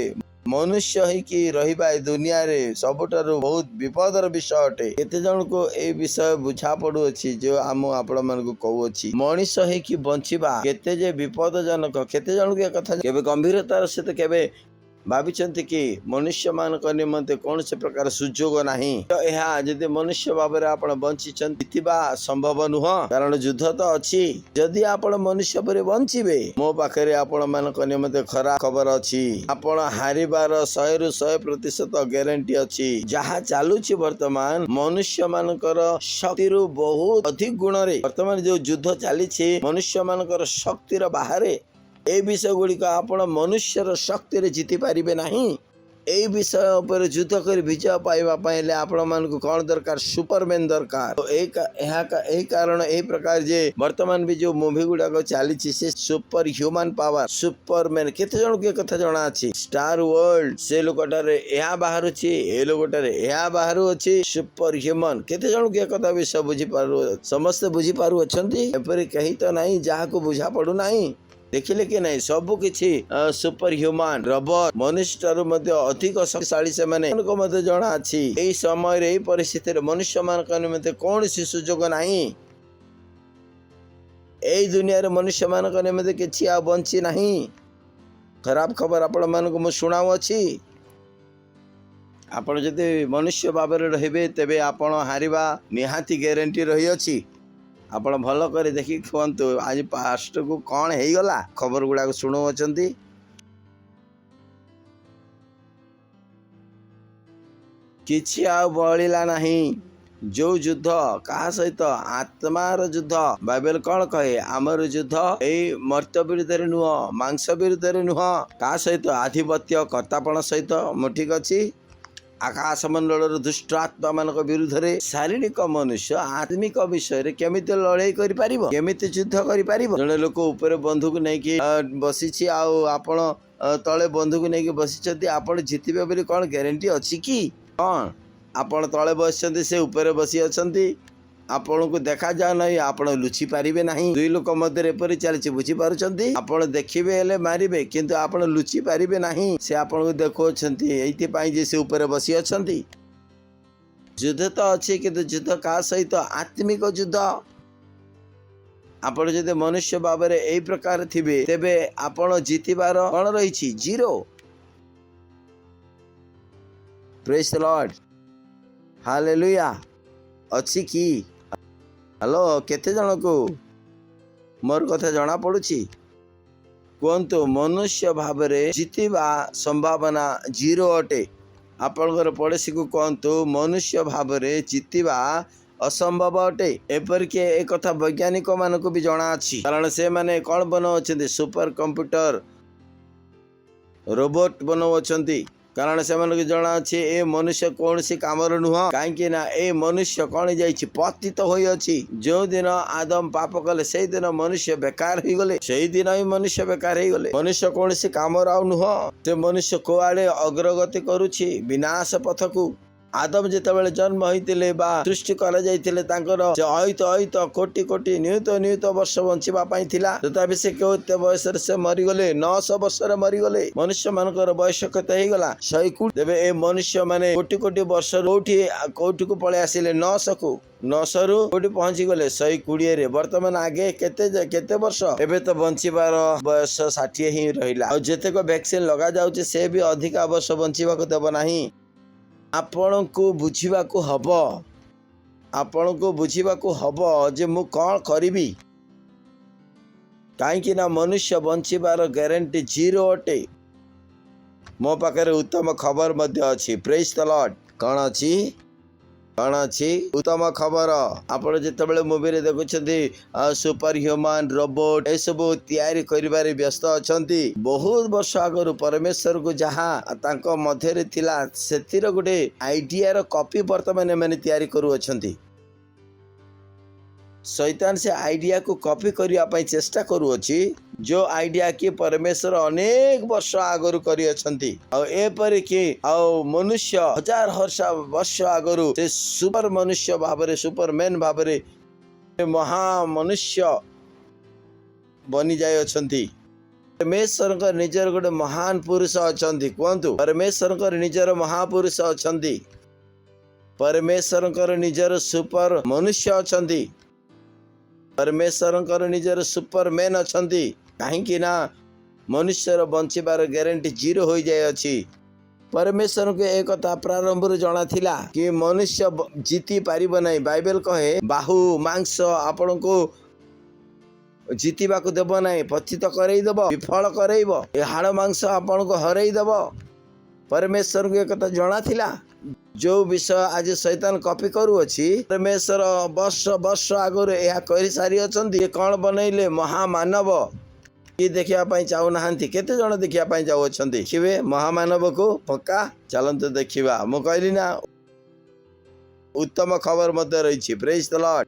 मनुष्य ही कि रहिबा ए दुनिया रे सबुठारु बहुत विपदर विषय अटे केते जन को ए विषय बुझा पड़ू अछि जो आम आपण मानकु कहू अछि मनुष्य ही कि बंचिबा केते जे विपदजनक केते जन के कथा केबे गंभीरतार सहित केबे भाविचंती कि मनुष्य मान निमंते कौन से प्रकार सुजोग नहीं तो यह जदि मनुष्य भाव में आप बंची संभव नुह कारण युद्ध तो अच्छी जदि आप मनुष्य पर बंचे मो पाखे आपण मान निमंते खराब खबर अच्छी आपण हारिबार 100 ରୁ 100% ग्यारंटी अच्छी जहाँ चलुची वर्तमान मनुष्य मानकर शक्ति बहुत अधिक गुण रे वर्तमान जो युद्ध चली मनुष्य मानकर शक्तिर बाहर ए विषय गुड़िक आपण मनुष्यर शक्ति रे जीति पारिबे नहीं ए विषय पर युद्ध कर विजय पाइबा पहले आपण मानकु कौन दरकार सुपरमैन दरकार तो ए कारण ए प्रकार जे वर्तमान भी जो मूवी गुडा को चली से सुपर ह्यूमन पावर सुपरमैन केते जन के कथा जणा अछि स्टार वर्ल्ड से लोकटारे या बाहर अछि ए लोकटारे या बाहर अछि सुपर ह्यूमन केते जन के कथा विषय बुझी पारु समस्त बुझी पारु अछंती एपरि कहि तो नहीं जहा को बुझा पड़ू नहीं देखिले कि नहीं सबु किछि सुपर ह्यूमन रबर मनुष्य अधिक शक्तिशाली से माने उनको मते जणा अछि एई समय रे परिस्थिति रे मनुष्य मान निमंते कौन सी सुजोग नहीं एई दुनिया रे मनुष्य मान निमंते किछि आ बंची नहीं खराब खबर आपण मान को मु सुनाउ अछि आपण जदि मनुष्य भाबरे रहिबे तेबे आपण हारिबा निहाती ग्यारंटी रही अछि आपण भल कर देखी कहतु आज पास्ट को कौन हो गला खबर गुड़ा शुणु अछंती किछि आ बलिला नहीं जो युद्ध कहा सहित आत्मार युद्ध बाइबल कौन कहे आमर युद्ध ए मर्त्य विरुद्ध नुह मांस विरुद्ध नुह का सहित आधिपत्य कर्तापण सहित ठीक अच्छी आकाश मंडल दुष्ट आत्मा मान विरुद्ध रे शारीरिक मनुष्य आत्मिक विषय रे केमिति लड़ाई करि पारिबो केमिति युद्ध करि पारिबो जने लोक ऊपर बंधुक नै कि बसिछि आ आपण तळे बंधुक नै कि बसिछथि आपण जितिबे बोली कोन ग्यारंटी अछि कि कोन आपण तळे बसिछथि से ऊपर बसी अछथि आपण को देखा जा नहीं आपण लुचि पारिबे नहीं दुई लोक मध्य एपरि चलछि बुझी पारुछथि आपण देखिबे हेले मारिबे किंतु आपण लुचि पारिबे नहीं से आपण को देखौछथि एइति पई जे से ऊपर बसी अछथि युद्ध तो अछि किंतु युद्ध का सहित आत्मिक युद्ध आपण जदि मनुष्य बाबरे एई प्रकार थिबे तेबे आपण जीतिबार कोन रहिछि zero praise the Lord hallelujah अछि की हेलो केते जन को मोर कथा जना पड़ुछि कहतु मनुष्य भाव में जीतिबा संभावना जीरो अटे आपणकर पड़ोसी को कहतु मनुष्य भाव में जीतिबा असंभव अटे एपरिक एक कथा वैज्ञानिक मानक भी जना अछि कारण से माने कौन बनाउछन्ति सुपर कंप्यूटर रोबोट बनाउछन्ति कारण से मन जना अच्छे ए मनुष्य कौन सी कामर नुह कहीं ना ए मनुष्य कौन जाइए पतित होई अछि जो दिन आदम पाप कले से दिन मनुष्य बेकार हो गले से दिन ही मनुष्य बेकार हो गले मनुष्य कौन सी कामर आउ नुह से मनुष्य कुआड़े अग्रगति करुछि विनाश पथ को आदम जितेबाला जन्म होते बा सृष्टि कर अहित कोटि कोटि नियुत वर्ष बंचापी तथापि से केते बयस से मरीगले 900 वर्ष मरीगले मनुष्य मानकर बयस केते गला 100 तेबे ए मनुष्य माने कोटि कोटि वर्ष कौटी को पलि आसिले 900 को 900 रु कोटि पहुंची गले 120 रे वर्तमान आगे केते वर्ष एबे तो बंचिबार बयस 60 ही रहिला और जेतेक वैक्सीन लगा जाउचे से भी अधिक वर्ष बंचिबा को देबो नाही आपण को बुझीबा को हबो आपण को बुझीबा को हबो जे मु कौन करिबी काहे कि ना मनुष्य बंचिबार ग्यारंटी जीरो अटे मो पाखरे उत्तम खबर मध्य अछि प्रेज द लॉर्ड कौन अछि कौन अच्छी उत्तम खबर आपण जितेबाला मुवी रे देखुछंती सुपर ह्यूमन रोबोट ए सब तैयारी करिबारे व्यस्त अछंती। बहुत वर्ष आगरु परमेश्वर को जहाँ तांको मध्य रे थिला सेतिर गुटे आइडिया रो कॉपी वर्तमान माने तैयारी करू अछंती। शैतान से आइडिया को कॉपी करने चेष्टा करुअछि जो आइडिया की परमेश्वर अनेक वर्ष आगरु करी अछंती। एपरि कि मनुष्य हजार वर्ष आगरु से सुपर मनुष्य भावरे सुपरमैन भावरे महा मनुष्य बनी जाय अछंती। परमेश्वर निजर गोटे महान पुरुष अछंती। कहतु परमेश्वर निजर महापुरुष अछंती। परमेश्वर निजर सुपर मनुष्य अछंती। परमेश्वर निजर सुपरमैन अछंती। कहीं ना मनुष्यर बंचिबार ग्यारंटी जीरो हो जाए अच्छी। परमेश्वर को एक कथा प्रारंभ जना थिला कि मनुष्य जीति पारिब नहीं। बाइबल कहे बाहु मांस आपण को जीतिबा को देव नहीं, पतित करईदेव, विफल करईब, हाड़ मांस आपण को हरईदेव। परमेश्वर को एक कथा जना थिला जो विषय आज शैतान कॉपी करुअछि। परमेश्वर वर्ष वर्ष आगु यह कर सारी अछंती। कौन बनइले महामानव कि देखा चाहू ना केते जन देखा जाऊ देखिए महामानव को पक्का चलते देखा। मु कहली ना उत्तम खबर मध्य रही। Praise the Lord,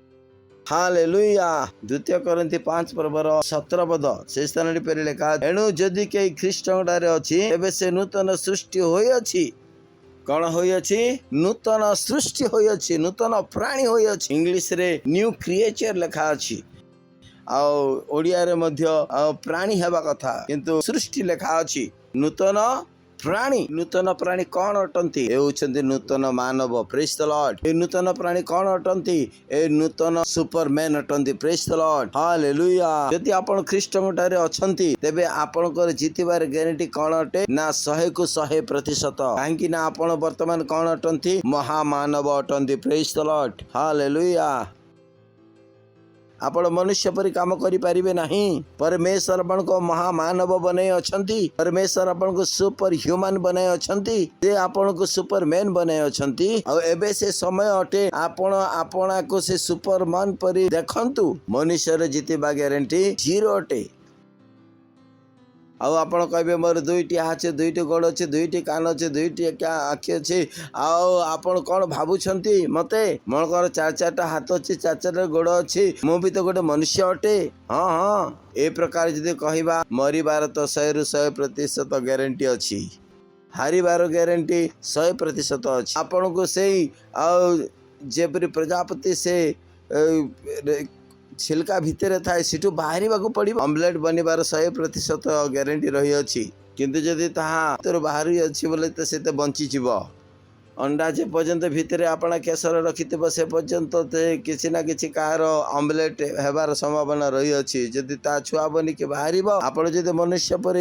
hallelujah. द्वितीय कोरिन्थी 5 पर्वर 17 पद से स्थान पर लिखा एणु जदि कई ख्रीष्ट अच्छी तेबे से नूतन सृष्टि होई अछि। कौन होई अछि? नूतन सृष्टि होई अछि, नूतन प्राणी होई अछि। इंग्लिश रे न्यू क्रिएचर लिखा अछि। ओडिया रे मध्य प्राणी हेबा कथा किंतु सृष्टि लिखा अछि नूतन प्राणी। नूतन प्राणी कौन अटंती? ए होचंती नूतन मानव। Praise the Lord. ए नूतन प्राणी कौन अटंती? ए नूतन सुपरमैन अटंती। Praise the Lord, hallelujah. यदि आपण ख्रीष्टंटारे अछंती तेबे आपणकर जीतिबार ग्यारंटी कौन अटे ना 100 को 100%। काहेकि ना आपण वर्तमान कौन अटंती? महामानव अटंती। Praise the Lord, hallelujah. आपण मनुष्य परि काम करि परिबे नहीं। परमेश्वर आपण को महामानव बनाई अछंती। परमेश्वर आपण को सुपर ह्यूमन बनाई अछंती। जे आपण को सुपरमैन बनाई अछंती। और एबे से समय अटे आपण आपणा को से सुपरमैन परि देखंतु। मनुष्य रे जीतिबा ग्यारंटी जीरो अटे। आउ आपण कहबे मोर 2टी हाथ, 2टी गोड़ अच्छे, 2टी कान अच्छे, 2टी आखि अच्छे। आपण कौन भावुंट मते मन 4-4टा हाथ अच्छे, 4-4टा गोड़ अच्छे, मु भी तो गोटे मनुष्य अटे। हाँ हाँ, ए प्रकार जदि कहवा मरिबार तो 100% ग्यारंटी अच्छी। हारिबार ग्यारंटी 100% अच्छी। आपण को से जेपरी प्रजापति से छिलका भितर थाए सिठू बाहर पड़ो। ऑमलेट बनबार 100% ग्यारंटी रही अछि। किंतु जदि ताहा बाहर अच्छी बोले तो से बंची जीव। अंडा जे पर्यंत भितर आपना केसर रखिथिबो से पर्यंत किसी ना किसी कार ऑमलेट हेबार संभावना रही अछि। जदि ता छुआ बनी के बाहरिबो आपण जदि मनुष्य पर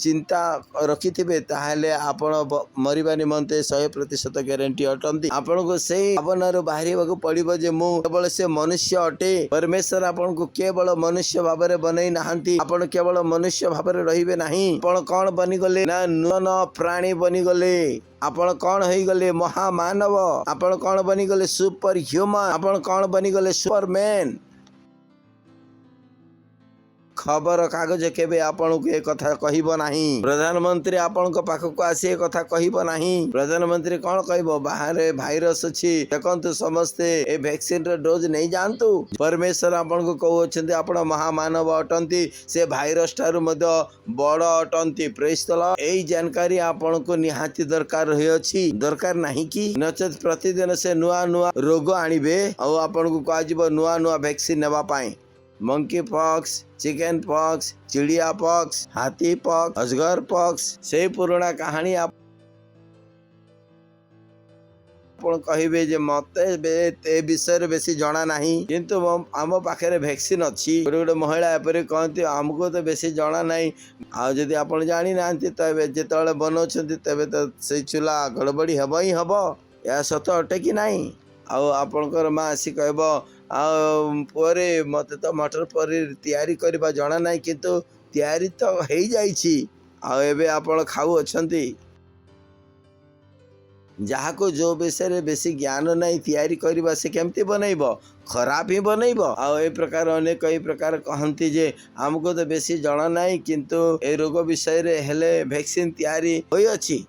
चिंता रखिथिबे ताहले आपण मरिबा निमंते 100% ग्यारंटी अटंती। आपण को सेही भावनार बाहरिबाकू पड़िबो जे मु केवल से मनुष्य अटे। परमेश्वर आपण को केवल मनुष्य भाबरे बनई नाहंती। आपण केवल मनुष्य भाबरे रहिबे नाही। आपण कौन बनी गले ना नूतन प्राणी बनी गले। आपण कौन हो गले? महामानव। आपण कौन बनी गले? Super human. आपण कौन बनी गले? सुपरमैन। खबर कागज केबे आपण को एक कथा कहिबो नाही। प्रधानमंत्री आपण को पाखक आसी एक कथा कहिबो नाही। प्रधानमंत्री कौन कहबो? बाहर भाइरस अछि, देखंतु समस्ते ए वैक्सीन रे डोज नहीं जानतु। परमेश्वर आपण को कहउछन्ते आपण महामानव अटंती। से भाइरस थारु मध्य बड़ अटंती। Praise the Lord. एई जानकारी आपण को निहाती दरकार रही अछि। दरकार नहीं कि नचेत प्रतिदिन से नुआ नुआ रोग आनिबे और आपण को कहजिबो नुआ नुआ वैक्सीन नेबा पाए। मंकी पॉक्स, चिकन पॉक्स, चिड़िया पॉक्स, हाथी पॉक्स, अजगर पॉक्स, से पुराना कहानी कहिबे जे मते ए विषय बेसी जना नहीं। किंतु आम पाखे वैक्सीन अच्छी। गोटे महिला एपरी कहती आमको तो बेसी जना नहीं। आ जदि आपण जानी नांती तबे जेतले बनाउछन्ती तबे तो से चूल्हा गड़बड़ी हेब ही हेब। या सत अटे कि नहीं? आउ आपणकर माँ आसी कहबो पुअरे मते तो मटर पनीर तैयारी करबा जना नहीं। किंतु तैयारी तो हो जाइछि। आ एबे आपण खाऊ अछंती। जहाँ को जो विषय बेसी ज्ञान नहीं तैयारी करबा से केमती बनैब खराब ही बनैब आ ए प्रकार अनेक कई प्रकार कहती जे हमको तो बेसी जଣା नहीं किंतु ए रोग विषय रे हेले वैक्सीन तैयारी होई अछि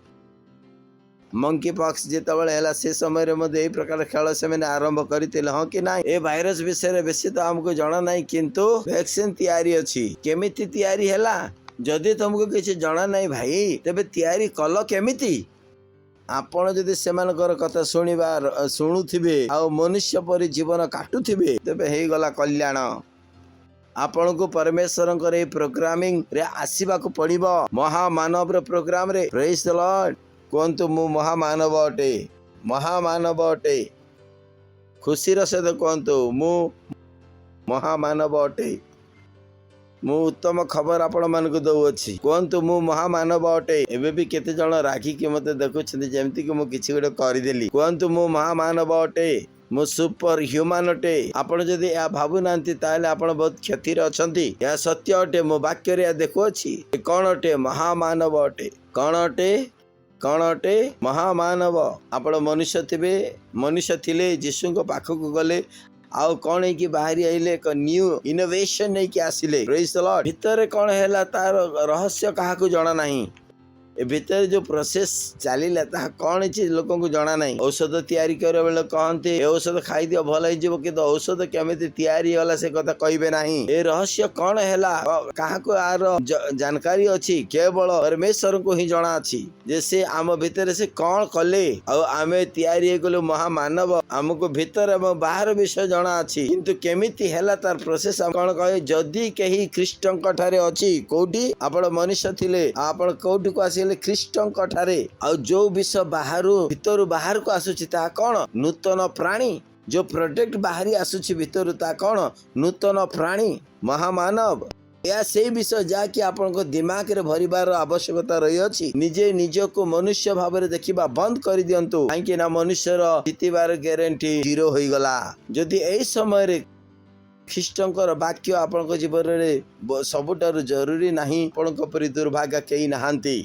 मंकी पॉक्स जितेबाला है से समय रे मध्य प्रकार खेल से मैंने आरंभ करते हाँ कि ना ए भाइरस विषय रे बेसी तो हमको जना नहीं किंतु वैक्सीन तैयारी अछि केमिति तैयारी हैला जदि तुमको किसी जना नहीं भाई तेबे तैयारी कल केमिति आपण जदि सेमानकर कथा शुणिबा शुणुथिबे आ मनुष्य परि जीवन काटुथिबे तेबे हे गला कल्याण आपण को परमेश्वर ए प्रोग्रामिंग रे आसीबा को पड़िबो महामानव रे प्रोग्राम रे प्रेज द लॉर्ड कहतु मु महामानव अटे महामानव अटे खुशीर सहित कहतु मु महामानव अटे मु उत्तम खबर आपण मानक दउछि कहतु मु महामानव अटे एबे भी केते जण राखी के मते देखुछथि जेमति कि मु किछि गोटे करदेली कहतु मु महामानव अटे मु सुपर ह्यूमन अटे आपण जदि या भाबु नांती ताले आपण बहुत क्षति रे अछंती या सत्य अटे मो वाक्य रे देखुछि कोन अटे महामानव अटे कोन अटे कौन अटे महामानव आपण मनुष्य थे मनुष्य थिले जीशु को पाख को गले आउ कौन है कि बाहरी आइले एक न्यू इनोवेशन नहीं कि आसिले प्रेज द लॉर्ड भितर कौन हैला तार रहस्य काहा को जଣା नहीं ए भितर जो प्रोसेस चलीला ता कौन है लोक को जଣା नहीं औषध तैयारी करे बेले कहते ए औषध खाई दियो भल हो जिवो कि औषध केमिति तैयारी होला से कथा कहबे नहीं ए रहस्य कौन हैला काहा को आर जानकारी अछि केवल परमेश्वर को ही जଣା अछि जैसे आम भितर से कौन कले आ आमे तैयारी गलो महामानव हमको भितर एवं बाहर विषय जଣା अछि किंतु केमिति हैला तार प्रोसेस कौन कहे जदि कहीं ख्रीष्टंक ठारे अछि कोठी आपण मनुष्य थिले आपण कोठी को आसी ख्रीष्टंक ठारे आ जो विष बाहरु भितर बाहर को आसुछि ता कौन नूतन प्राणी जो प्रोडक्ट बाहरी आसुछि भितर ता कौन नूतन प्राणी महामानव या से विषय जाकि आपण को दिमाग रे भरिबार आवश्यकता रही अछि निजे निज को मनुष्य भाव रे देखिबा बंद कर दियंतु काहे ना मनुष्यर जीतिबार गारंटी जीरो होई गला जदि एई समय रे ख्रीष्टंकर वाक्य आपण जीवन रे सबुठारु जरूरी नहीं आपण परि दुर्भाग्य केही नहांती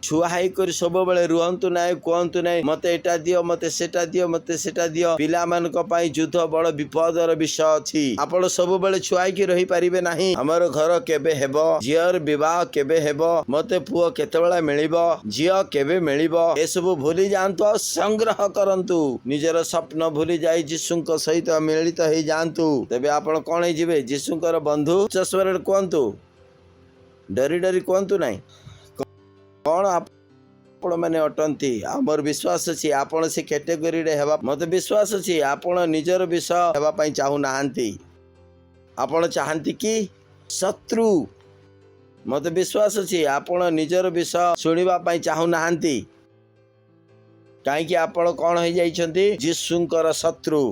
छुआ हाई कर सब बेले रुहंतु नाय कहंतु नाय मते एटा दियो मते सेटा दियो पिला मानक पई युद्ध बड़ विपदर विषय अछि आपण सब बेले छुआई की रही परिबे नाही हमर घर केबे हेबो जियर विवाह केबे हेबो मते पुओ केते बेला मिलिबो जियो केबे मिलिबो ए सब भूली जानतो संग्रह करंतु निजर स्वप्न भूली जाई जीशुंक सहित मिलित हे जानतु तबे आपण कोन हे जिवे जीशुंकर बंधु चस्वर कहंतु डरी डरी कहंतु नाही कौन आपण माने अटंती आमर विश्वास अछि आपण से कैटेगरी रे हेबा मते विश्वास अछि आपण निजर विषय हेबा पई चाहू नाहंती आपण चाहंती कि शत्रु मते विश्वास अछि आपण निजर विषय सुनिबा पई चाहू नाहंती काहे कि आपण कोन होई जाइछंती जीशुंकर शत्रु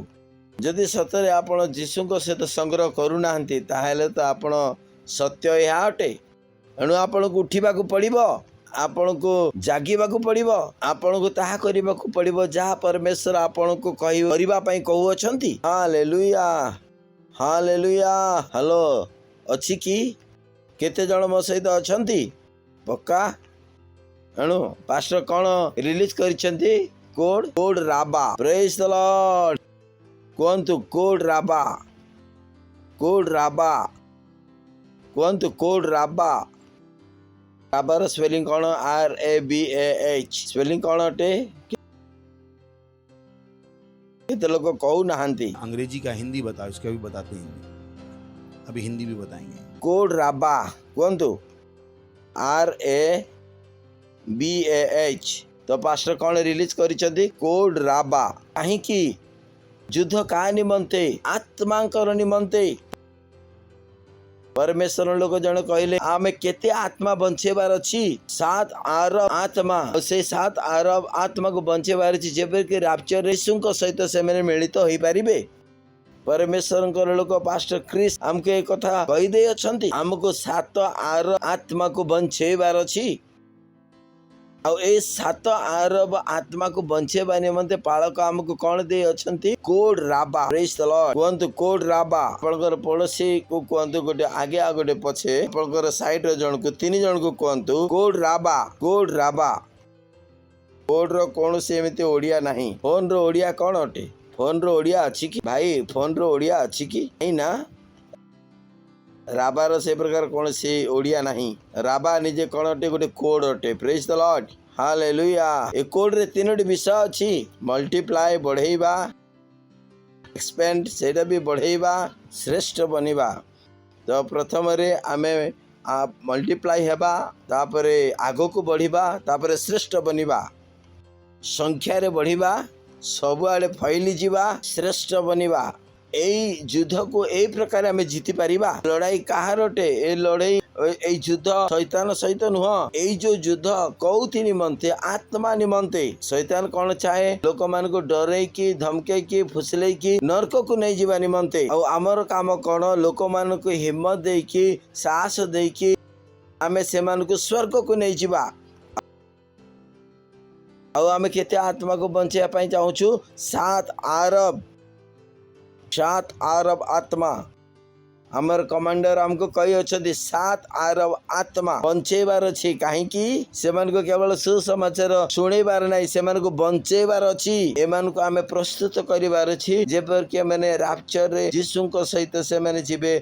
जदि सतरे आपण जीशुंक सहित संग्रह करू नाहंती ताहेले तो आपण सत्य या अटे एणु आपण को उठिबा को पड़िबो आपण को जागिबा को पड़िबो आपण को ताहा करिबा को पड़िबो जहा परमेश्वर आपण को कहि करिबा पई कहू अछंती हालेलुया हालेलुया हेलो अछि कि केते जण मो सहित अछंती पक्का एणु पास्टर कोन रिलीज करिसंती कोड राबा प्रेज द लॉर्ड कोंतु कोड राबा कोंतु कोड राबा राबार स्पेलिंग कौन RABAH स्पेलिंग कौन अटे केते लोग कहू नाहंती अंग्रेजी का हिंदी बताओ इसका भी बताते हैं अभी हिंदी भी बताएंगे कोड राबा कोंतु RABAH तो पास्टर कौन रिलीज करिसंती कोड राबा काहे कि युद्ध का निमंते आत्मांकर निमंते परमेश्वर लोग जन कहले आमे केते आत्मा बंचेबार अछि 7 अरब आत्मा से 7 अरब आत्मा को बंचेबार अछि जेबे कि राप्चर यीशुंक सहित से मेरे मिलित होई परिबे परमेश्वर लोग पास्टर क्रिस हमके एक कथा कहि दे अछंती हमको 7 अरब आत्मा को बंचेबार अछि आ ए 7 अरब आत्मा को बंचेबा निमंते पालक हमको कोन दे अछंती कोड राबा प्रेज द लॉर्ड कोंतु कोड राबा आपनकर पड़ोसी को कोंतु गोटे आगे आ गोटे पछे आपनकर साइड रे जण को तीन जण को कोंतु कोड राबा कोड रो कौन से एमती ओडिया नहीं। फोन रो ओडिया कौन अटे? फोन रो ओडिया अच्छी कि भाई? फोन रो ओडिया अच्छी कि नहीं ना? राबार से प्रकार कौन से ओडिया नहीं। राबा निजे कौन अटे? गोटे कोड अटे। Praise the Lord, hallelujah. A code रे तीनोटी विषय अच्छी। मल्टीप्लाई बढ़ेइबा, एक्सपेंड सेटा भी बढ़ेइबा, श्रेष्ठ बनिबा। तो प्रथम रे आमे मल्टीप्लाई हेबा, तापरे आगो को बढ़िबा, तापरे श्रेष्ठ बनिबा, संख्या रे बढ़िबा, सबुआड़े फैली जीवा, श्रेष्ठ बनिबा। एई युद्ध को एई प्रकार आमे जीति पारिबा। लड़ाई काहार अटे? ए लड़ाई एई युद्ध शैतान सहित नुह। एई जो युद्ध कौथि निमंते? आत्मा निमंते। शैतान कौन चाहे? लोक मान को डरे की, धमके की, फुसले की नरक को नहीं जीवा निमंते। और आमर काम कौन? लोक मान को हिम्मत दे की, साहस दे की आमे से मान को स्वर्ग को नहीं जीवा। ଆଉ ଆମେ କେତେ ଆତ୍ମାକୁ ବଞ୍ଚେଇବା ପାଇଁ ଚାହୁଁଛୁ? 7 ଆରବ ଆତ୍ମା। ଆମର କମାଣ୍ଡର ଆମକୁ କହି ଅଛନ୍ତି 7 ଆରବ ଆତ୍ମା ବଞ୍ଚେଇବାର ଅଛି। କାହିଁକି? ସେମାନଙ୍କୁ କେବଳ ସୁସମାଚାର ଶୁଣେଇବାର ନାହିଁ, ସେମାନଙ୍କୁ ବଞ୍ଚେଇବାର ଅଛି। ଏମାନଙ୍କୁ ଆମେ ପ୍ରସ୍ତୁତ କରିବାର ଅଛି ଯେପରିକି ଏମାନେ ରାପ୍ଚରରେ ଯୀଶୁଙ୍କ ସହିତ ସେମାନେ ଯିବେ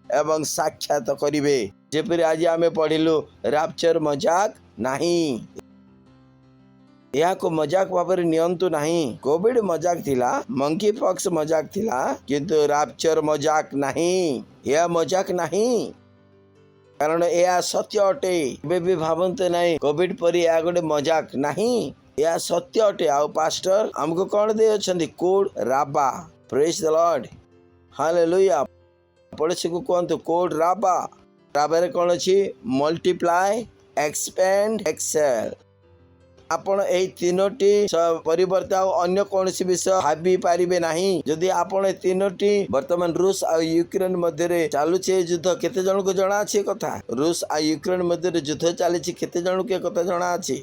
ଏବଂ ସାକ୍ଷାତ କରିବେ। ଯେପରି ଆଜି ଆମେ ପଢିଲୁ, ରାପ୍ଚର ମଜାକ ନାହିଁ। को मजाक भाव नियंतु नहीं। कोविड मजाक थिला, मंकी पॉक्स मजाक थिला, किंतु राप्चर मजाक नहीं। यह मजाक नहीं, कारण यह सत्य अटे। भी भावते नहीं कोविड पर यह गोटे मजाक नहीं, यह सत्य अटे। आउ पास्टर हमको कौन दे अछंती? कोड राबा। Praise the Lord, hallelujah. पड़ोसी को कहतु कोड राबा। राबारे कौन अच्छी? Multiply, expand, excel. आपण ए तीनोटी परिवर्तन अन्य कौन विषय भावी पारिबे नहीं। जदि आपण तीनोटी वर्तमान रूस आ यूक्रेन मध्य चलुचे युद्ध, केते जन को जना अछि कथा? रूस आ यूक्रेन मध्य युद्ध चली, केते जन के कथा जना अछि?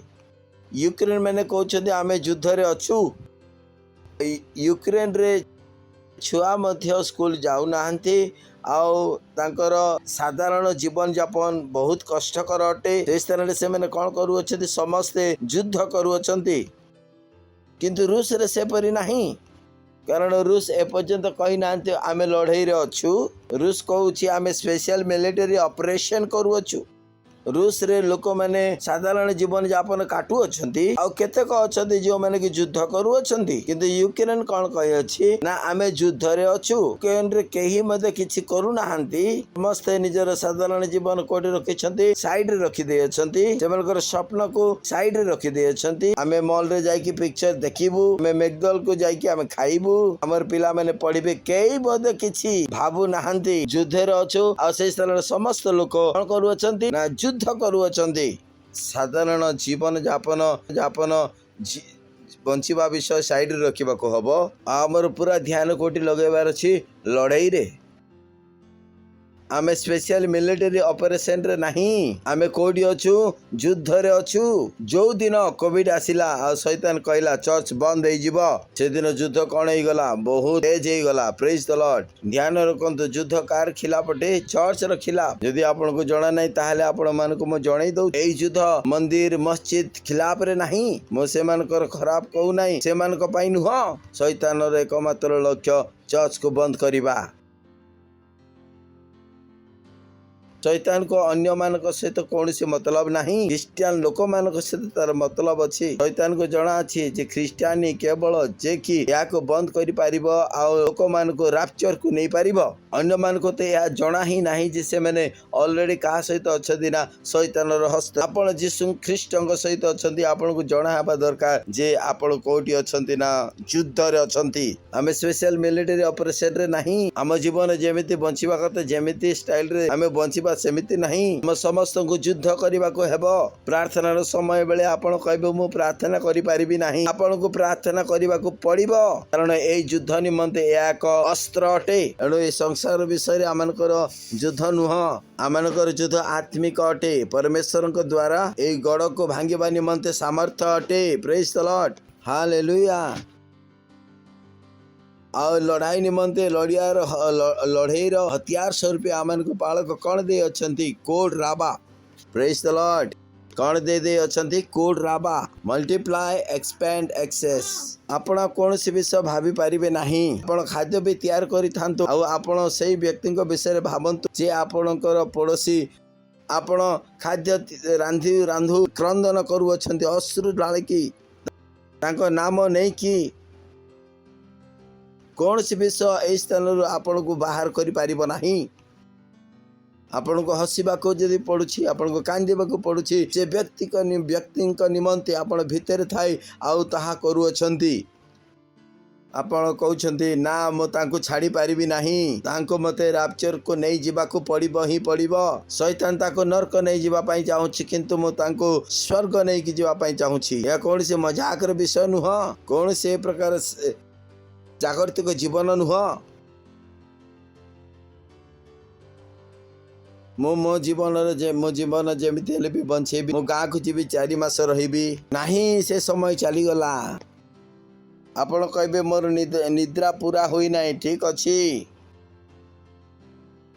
यूक्रेन मैंने कहते आमे युद्ध रे अछु। यूक्रेन रे छुआ मध्य स्कूल जाऊ नाहंती, आउ तांकर साधारण जीवन यापन बहुत कष्टकर अटे। से स्थान से मैंने कौन करुअछंती? समस्ते युद्ध करुअछंती। किंतु रूस रे से परि नहीं, कारण रूस एपर्यंत कही नाहंती आमे लड़ाई रे अछु। रूस कहूछि आमे स्पेशल मिलिटरी ऑपरेशन करुअछु। रूस रे लोक माने साधारण जीवन यापन काटू अछंती, आ केतेक अछंती जो माने कि युद्ध करू अछंती। किंतु यूक्रेन कौन कहि अछि ना आमे युद्ध रे अछु। यूक्रेन रे केही मते किछि करू नाहंती, समस्त निजर साधारण जीवन कोडी रखिछंती, साइड रे रखि दे अछंती, सेमनकर स्वप्न को साइड रे रखि दे अछंती। आमे मॉल रे जाई कि पिक्चर देखिबू, आमे मैकडॉल को जाई कि आमे खाइबू, हमर पिला माने पढिबे, केही मते किछि भाबू नाहंती। युद्ध रे अछु, आ से स्थल समस्त लोक कोन करू अछंती ना युद्ध करुअछंती। साधारण जीवन यापन बंचिबा विषय साइड रे रखिबा को हबो। हमर पूरा ध्यान कोटी लगेबार अछि लड़ाई रे। आमे स्पेशल मिलिटरी ऑपरेशन रे नहीं, आमे कोडी अछु? युद्ध रे अछु। जो दिन कोविड आसिला आ शैतान कहला चर्च बंद हो जिवो, से दिन युद्ध कौन हो गला? बहुत तेज हो गला। Praise the Lord. ध्यान रखंतु, युद्ध कार खिलाफ अटे? चर्च र खिलाफ। यदि आपन को जणा नहीं ताहले आपण मान को म जणै दउ। एई युद्ध मंदिर मस्जिद खिलाफ रे नहीं। मो से मानकर खराब कहू नहीं, से मान को पाई नुह। शैतान रे एकमात्र लक्ष्य चर्च को बंद करिबा। शैतान को अन्य मान सहित कौन सी मतलब नहीं, ख्रिस्टियन लोक मान सहित तार मतलब अच्छी। शैतान को जना अच्छी जे ख्रिस्टियानी केवल जे कि या को बंद करि पारिबो, आ लोक मान को राप्चर को नहीं पारिबो। अन्य मान को तो या जना ही नहीं जे से माने ऑलरेडी का सहित अछदी ना शैतान रो हस्त। आपण यीशु ख्रिस्टन सहित अछंती, आपण को जना हेबा दरकार जे आपण कोठी अछंती ना युद्ध रे अछंती। हमें स्पेशल मिलिटरी ऑपरेशन रे नहीं। हम जीवन जेमिति बंचिबा कते जेमिति स्टाइल रे हमें बंचिबा सेमिति नहीं। हम समस्त को युद्ध करबा को हेबो। प्रार्थना रो समय बेले आपण कहबो मु प्रार्थना करि पारिबी नहीं, आपण को प्रार्थना करबा को पड़िबो, कारण ए युद्ध निमंते एक अस्त्र अटे। एणु ए संसार विषय आमनकर युद्ध नुह, आमनकर युद्ध आत्मिक अटे। परमेश्वर को द्वारा ए गड़ को भांगिबा निमंते सामर्थ अटे। Praise the Lord, hallelujah. आ लड़ाई निमंते लड़ाई हथियार स्वरूप आमान को पालक कौन दे अछंती? कोड राबा। Praise the Lord. कौन दे दे अछंती कोड राबा मल्टीप्लाई एक्सपैंड एक्सेस आपण कौन सी विषय भाभी पारिबे नहीं आपण खाद्य भी तैयार करि थांतु आ आपण सेही व्यक्ति विषय भावंतु जे आपणकर पड़ोसी आपण खाद्य रांधि रांधु क्रंदन करू अछंती अश्रु ढालिकी तांको नाम नहीं कि कौन सी विषय ए स्थान आपण को बाहर करि पारिबो नहीं आपण को हसवा को जदि पड़ुछि आपण को कांदिबा को पड़ुछि जे व्यक्ति निमंते आपण भितर थाई आउ ताहा करू अछंती आपण कहउछंती ना मो तांको छाड़ी पारिबी नाही तांको मते रैप्चर को नहीं जीवा को पड़िबो ही पड़िबो शैतान ताको नरक नहीं जीवा पई चाहूछि किंतु मो तांको स्वर्ग नहीं कि जीवा पई चाहूछि या कौन से मजाक र विषय नुह कौन से प्रकार जागृतिक जीवन नुह मो जीवन जमीती हेले भी बंचेबी मो गाँ को जीवी 4 मास रहिबी नहीं से समय चली गला आपण कहबे मोर निद्रा पूरा होई नाही ठीक अछि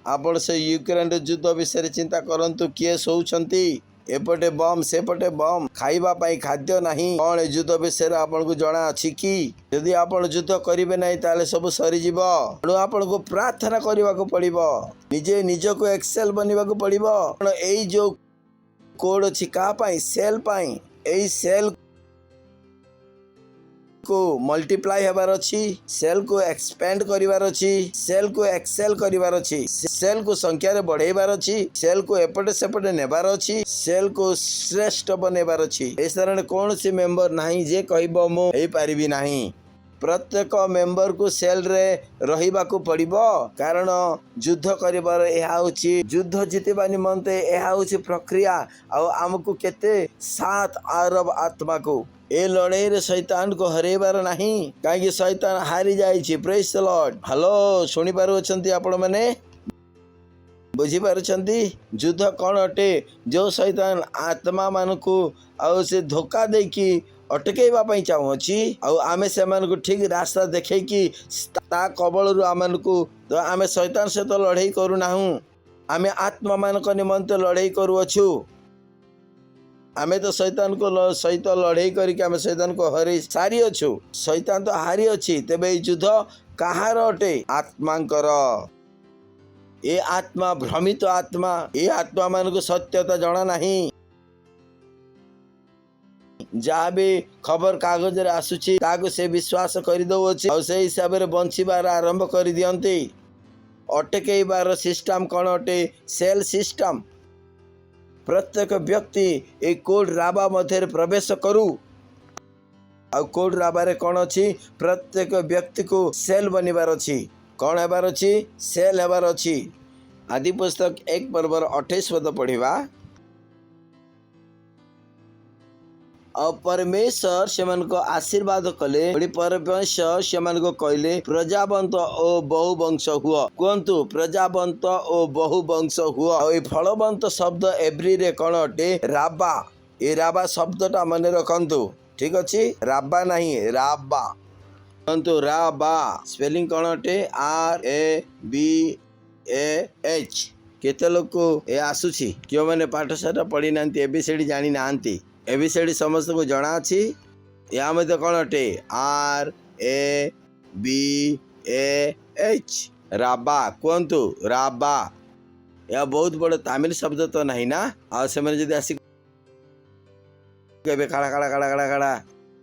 आपण से यूक्रेन युद्ध विषय चिंता करंतु किए सोउछंती एपटे बम सेपटे बम खाइबा पाई खाद्य नहीं कौन युद्ध विषय आपन को जଣା अछि कि यदि आपण युद्ध करिवे नहीं ताले सब सरी जीवो एणु आपन को प्रार्थना करबा को पड़िबो निजे निज को एक्सेल बनिबा को पड़िबो एई जो कोड अछि का पाई सेल पाई एई सेल को मल्टीप्लाई हेबार अछि सेल को एक्सपेंड करिवार अछि सेल को एक्सेल करिवार अछि सेल को संख्या रे बढ़ेबार अछि सेल को एपटे सेपटे नेबार अछि सेल को श्रेष्ठ बनेबार अछि एस तरह कौन सी मेंबर नहीं जे कहबो मो हे पारिबी नहीं प्रत्येक मेंबर को सेल रे रहिबा को पड़िबो कारण युद्ध करिबार एहा होछि युद्ध जितिबा निमंते एहा होछि प्रक्रिया आ हमकु केते 7 अरब आत्मा को ए लड़ाई रे शैतान को हरेबार नहीं काहे शैतान हारी जाइछि प्रेज द लॉर्ड हेलो सुनि पारो छंती आपण माने बुझी पारो छंती युद्ध कोन अटे जो शैतान आत्मा मान को आ से धोखा दे कि अटकेबा पई चाहू अछि आ आमे से मान को ठीक रास्ता देखे कि ता कबल रु आमन को तो आमे शैतान से तो लड़ाई करू नाहू आमे आत्मा मान को निमंते लड़ाई करू अछु आमे तो शैतान को सहित लड़ाई करके आमे शैतान को हरि सारी अछु शैतान तो हारी अछि तेबे युद्ध कहार अटे आत्मांकर ए आत्मा भ्रमित आत्मा ए आत्मा मान को सत्यता जଣା नहीं जहाँ भी खबर कागज रे आसुछि ताको से विश्वास करि दउ अछि और से हिसाब रे बंचिबार आरंभ करि दियंती अटकेबार सिस्टम कोन अटे सेल सिस्टम प्रत्येक व्यक्ति एक कोड राबा मध्य प्रवेश करू आ कोड राबा रे कोन अछि प्रत्येक व्यक्ति को सेल बनिबार अछि कोन हेबार अछि सेल हेबार अछि आदि पुस्तक 1:28 पद पढ़िबा और परमेश्वर सेमन को आशीर्वाद कले परमेश्वर सेमन को कहले प्रजावंत ओ बहुवंश हुआ कहतु प्रजावंत ओ बहुवंश हुआ और फलवंत शब्द एब्री रे कौन अटे राबा ए राबा शब्दटा मन रखंतु ठीक अछि राबा नहीं राबा कहतु राबा स्पेलिंग कौन अटे RABAH केते लोक को ए आसुछि क्यों माने पाठशाला पढ़ी नांती एबीसीडी जानी नांती एबीसीडी समस्त को जଣା अछि या मते कोन अटे RABAH राबा कहतु राबा या बहुत बड़ तमिल शब्द तो नहीं ना आ से माने जदी आसी केबे काड़ा काड़ा काड़ा काड़ा काड़ा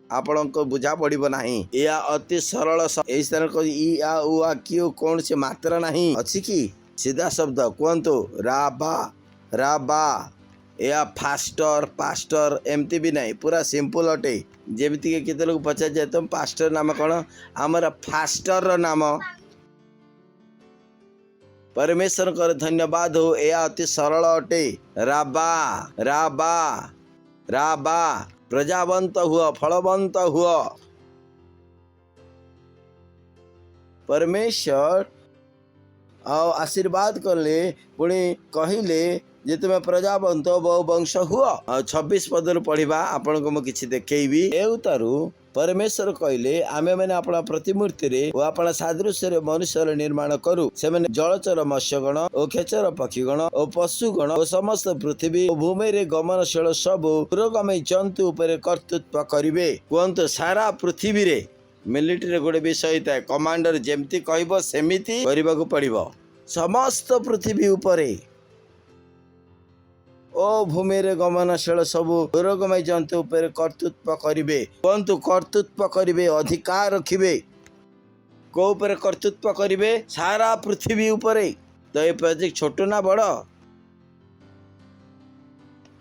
आपण को बुझा पड़िबो नहीं या अति सरल एई तरह को ई आ उ आ कियो कोन से मात्रा नहीं अछि कि सीधा शब्द कहतु राबा राबा या फास्टर पास्टर एमती भी नहीं पूरा सिंपल अटे जेमती के केते लोग पचार जाए तुम पास्टर नाम कौन आमर फास्टर नाम परमेश्वर कर धन्यवाद हो या अति सरल अटे राबा राबा राबा प्रजावंत हुआ फलवंत हुआ परमेश्वर आशीर्वाद करले पुणी कहले जे तुम प्रजावंत बहुवंश हुआ 26 पदर पढ़िबा आपण को मु किछि देखैबी एउतारु परमेश्वर कहले आमे मैंने अपना प्रतिमूर्ति रे ओ अपना सादृश्य रे मनुष्य निर्माण करू से मैंने जलचर मत्स्यगण ओ खेचर पक्षीगण ओ पशुगण ओ समस्त पृथ्वी ओ भूमि रे गमनशील सब पुरोगमय जंतु उपर कर्तृत्व करिवे। कहतु सारा पृथ्वी रे मिलिटरी गोटे विषय था कमांडर जेमती कहब सेमिति करबाकू पड़िबो। समस्त पृथ्वी उपरे ओ भूमि रे गमनशील सबु दुर्गमय जंतु उपर कर्तृत्व करिवे। कहतु कर्तृत्व करिवे अधिकार रखिवे। को उपर कर्तृत्व करिवे? सारा पृथ्वी उपरे। तो ये प्रोजेक्ट छोट ना बड़?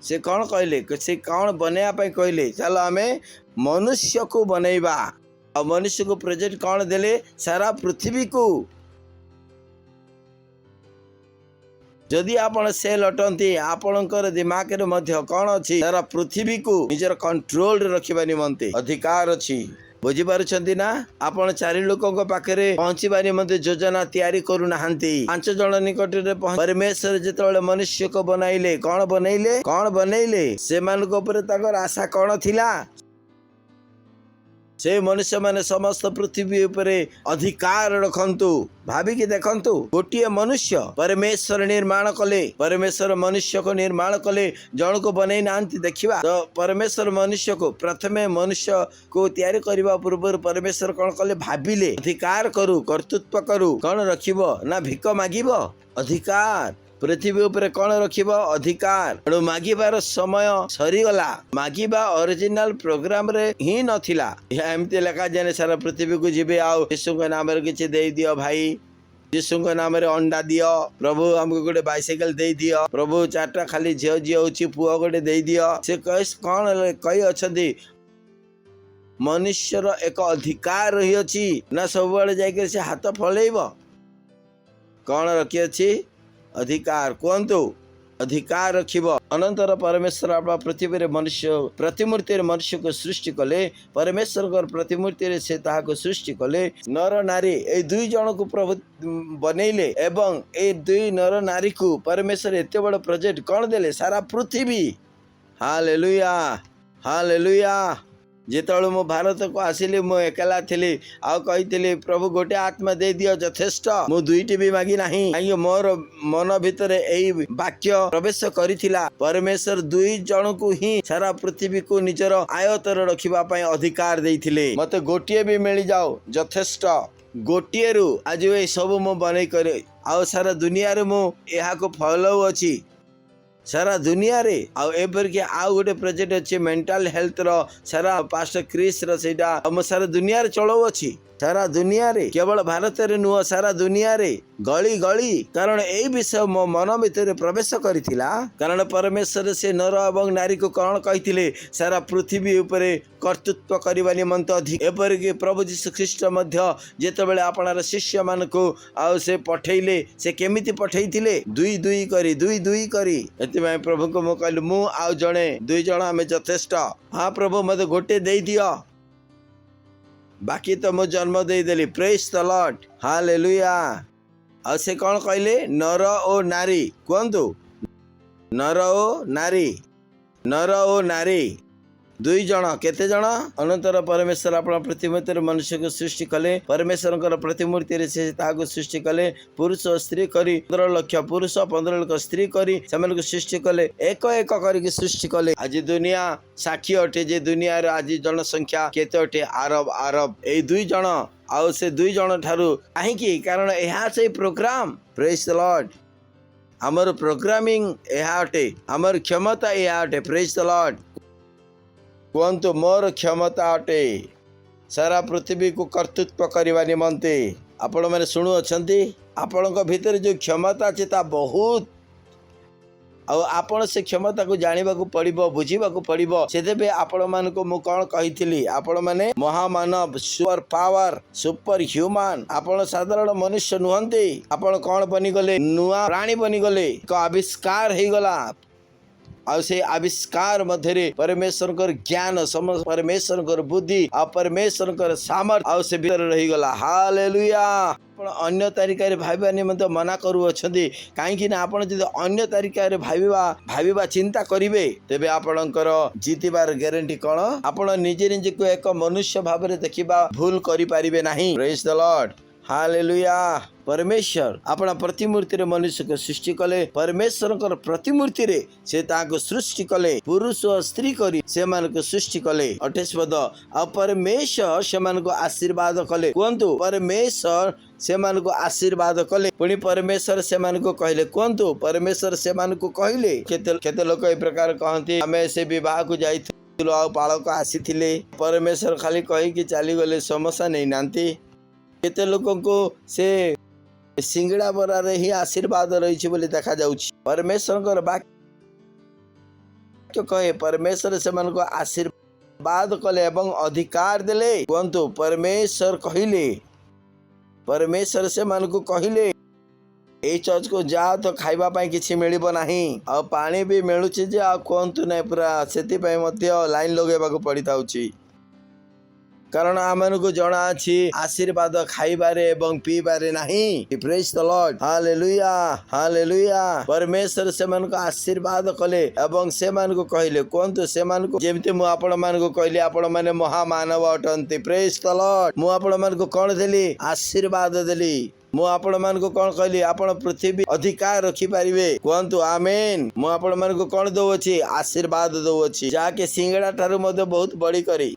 से कौन कहले? से कौन बनैया पाई कहले? चलो आमे मनुष्य को बनैबा। और मनुष्य को प्रोजेक्ट कौन देले? सारा पृथ्वी को। जदि आपण सेल अटंती आपणकर दिमाग रे मध्य कौन अछि? सारा पृथ्वी को निजर कंट्रोल रे रखिबा निमंते अधिकार अछि। बुझी पारुछंती ना? आपण 4 लोकक पाखरे पहुंचीबा निमंते योजना तैयारी करू नाहंती। 5 जण निकट रे परमेश्वर जेतबेले मनुष्य को बनाइले कौन बनैले से मानक ऊपर ताकर आशा कौन थिला? से मनुष्य माने समस्त पृथ्वी उपरे अधिकार रखंतु। भाविकी देखंतु गोटे मनुष्य परमेश्वर निर्माण कले। परमेश्वर मनुष्य को निर्माण कले जन को बनई नांती देखिबा। तो परमेश्वर मनुष्य को प्रथमे मनुष्य को तैयारी करबा पूर्व परमेश्वर कौन कले? भाबिले अधिकार करू कर्तृत्व करू। कौन रखिबो ना भिक मागिबो? अधिकार। पृथ्वी उपर कौन रखिबो? अधिकार। मागिबार समय सरीगला। मागिबा ओरिजिनल प्रोग्राम रे ही नथिला। एमती लेखा जाने सारा पृथ्वी को जीवे आओ यीशु के नाम रे किछि दे दियो भाई। यीशु के नाम रे अंडा दियो प्रभु। हमको गोटे बाइसाइकल दे दियो प्रभु। 4टा खाली झियो झियो होची पुओ गोटे दे दियो। से कौन कही अछंती? मनुष्यर एक अधिकार रही अछि ना सब बेले जाके से हाथ फळेइबो? कौन रखी अछि? अधिकार। कहतु अधिकार रखिब। अनंतर परमेश्वर अपना पृथ्वी रे मनुष्य प्रतिमूर्ति रे मनुष्य को सृष्टि कले। परमेश्वर प्रतिमूर्ति रे से ताहा को सृष्टि कले। नर नारी ए 2 जन को प्रभु बनैले एवं ए 2 नर नारी को परमेश्वर एते बड़ प्रोजेक्ट कौन देले? सारा पृथ्वी। Hallelujah hallelujah. जेतବେଳେ मो भारत को आसिली मो एकला थिली आ कहिथिली प्रभु गोटे आत्मा दे दियो यथेष्ट। मो 2टी भी मागी नाही। आइयो मोर मन भितरे एई वाक्य प्रवेश करिथिला। परमेश्वर 2 जन को ही सारा पृथ्वी को निजर आयतर रखिबा पई अधिकार देइथिले। मते गोटिए भी मिली जाओ यथेष्ट। गोटिए रु आज ए सब मो बनै करे आ सारा दुनिया रे मो एहा को फॉलो अछि। सारा दुनिया रे आउ एपर के आउ गोटे प्रोजेक्ट अछि मेंटल हेल्थ रो। सारा पास्टर क्रिस रो सेटा हम सारा दुनिया रे चलो अछि। सारा दुनिया रे केवल भारत रे नुह सारा दुनिया रे गली गली। कारण एई विषय मो मन भितर प्रवेश करिथिला। कारण परमेश्वर से नर एवं नारी को कौन कहिथिले? सारा पृथ्वी उपरे कर्तृत्व करबा निमंत अधिक। एपर के प्रभु यीशु ख्रीष्ट मध्य जेतेबेले आपणार शिष्य मान को आउ से पठैले से केमिति पठैथिले? 2 करी। एते प्रभु को मो कहलु मु आउ जणे 2 जण हमें यथेष्ट। हाँ प्रभु मते गोटे दे दियो बाकी तो मो जन्म दे देली। Praise the Lord hallelujah. आ से कौन कहले? नर ओ नारी। कहतु नर ओ नारी 2 जन। केते जन? अनंतर परमेश्वर अपना प्रतिमूर्ति रे मनुष्य को सृष्टि कले। परमेश्वर प्रतिमूर्ति रे से ताको सृष्टि कले। पुरुष और स्त्री करी 15 लाख पुरुष 15 लाख स्त्री करी सेमान को सृष्टि कले। एक एक करी सृष्टि कले। आज दुनिया साक्षी अटे जे दुनिया रे आज जनसंख्या केते अटे? अरब ए 2 जन आउ से 2 जन ठारू काहे की? कारण एहा से प्रोग्राम। Praise the Lord. हमर प्रोग्रामिंग एहा अटे। हमर क्षमता एहा अटे। प्रेज द लॉर्ड। कहतु मोर क्षमता अटे सारा पृथ्वी को कर्तृत्व करबा निमंते। आपण माने सुनु अछंती आपण को भीतर जो क्षमता अछि ता बहुत। और आपण से क्षमता को जानिबा को पड़िबो बुझिबा को पड़िबो। सेतेबे आपण मान को मु कोन कहिथिली? आपण माने महामानव सुपर पावर सुपर ह्यूमन। आपण साधारण मनुष्य नुहंती। आपण कोन बनी गले? नुआ प्राणी बनी गले। को आविष्कार हे गला। ଆଉ ସେ ଆବିଷ୍କାର ମଧ୍ୟରେ ପରମେଶ୍ୱରଙ୍କର ଜ୍ଞାନ ପରମେଶ୍ୱରଙ୍କର ବୁଦ୍ଧି ଆଉ ପରମେଶ୍ୱରଙ୍କର ସାମର୍ଥ୍ୟ ଆଉ ସେ ଭିତରେ ରହିଗଲା। ହାଲେଲୁୟା। ଆପଣ ଅନ୍ୟ ତାରିଖରେ ଭାବିବା ନିମନ୍ତେ ମନା କରୁଅଛନ୍ତି, କାହିଁକି ନା ଆପଣ ଯଦି ଅନ୍ୟ ତାରିଖରେ ଭାବିବା ଚିନ୍ତା କରିବେ ତେବେ ଆପଣଙ୍କର ଜିତିବାର ଗ୍ୟାରେଣ୍ଟି କ'ଣ? ଆପଣ ନିଜେ ନିଜକୁ ଏକ ମନୁଷ୍ୟ ଭାବରେ ଦେଖିବା ଭୁଲ କରିପାରିବେ ନାହିଁ। ପ୍ରେଜ୍ ଦ ଲର୍ଡ। ହାଲେଲୁୟା। परमेश्वर अपना प्रतिमूर्ति रे मनुष्य को सृष्टि कले। परमेश्वर प्रतिमूर्ति रे से ताको सृष्टि कले, पुरुष और स्त्री करी से मान को सृष्टि कले। 28 पद। आ परमेश्वर से मान को आशीर्वाद कले। कुंतु परमेश्वर से मान को आशीर्वाद कले। पुणी परमेश्वर से मान को कहले। कुंतु परमेश्वर से मान को कहले। केते लोक ए प्रकार कहती हमें से विवाह को जाई पालक आसी परमेश्वर खाली कही कि चली गले, समस्या नहीं नांती। केते लोकों को से सिंगड़ा बरा रे ही आशीर्वाद रही बोली देखा जाउछि। परमेश्वर वाक्य कहे परमेश्वर से मन को आशीर्वाद कले एवं अधिकार देले। कहतु परमेश्वर कहले, परमेश्वर से मन को कहले ए चर्च को जा तो खाइबा पाई किछि मिलिबो नाही, आ पानी भी मिलुछि जे आ कहतु नै पूरा सेति पय मध्य लाइन लगेबा को पड़ी थाउछि। कारण आमन को जना अछि आशीर्वाद खाइबारे एवं पीबारे नहीं। Praise the Lord. Hallelujah hallelujah. परमेश्वर से मन को आशीर्वाद कले एवं से मन को कहले। कोंतु से मन को जेमते मु आपण मान को कहले आपण माने महामानव अटंती। Praise the Lord. मु आपण मान को कोन देली? आशीर्वाद देली। मु आपण मान को कोन कहली? आपण पृथ्वी अधिकार रखी पारिबे। कहंतु आमेन। मु आपण मान को कोन दउ अछि? आशीर्वाद दउ अछि, जाके सिंगड़ा ठारू मध्ये बहुत बड़ी करी।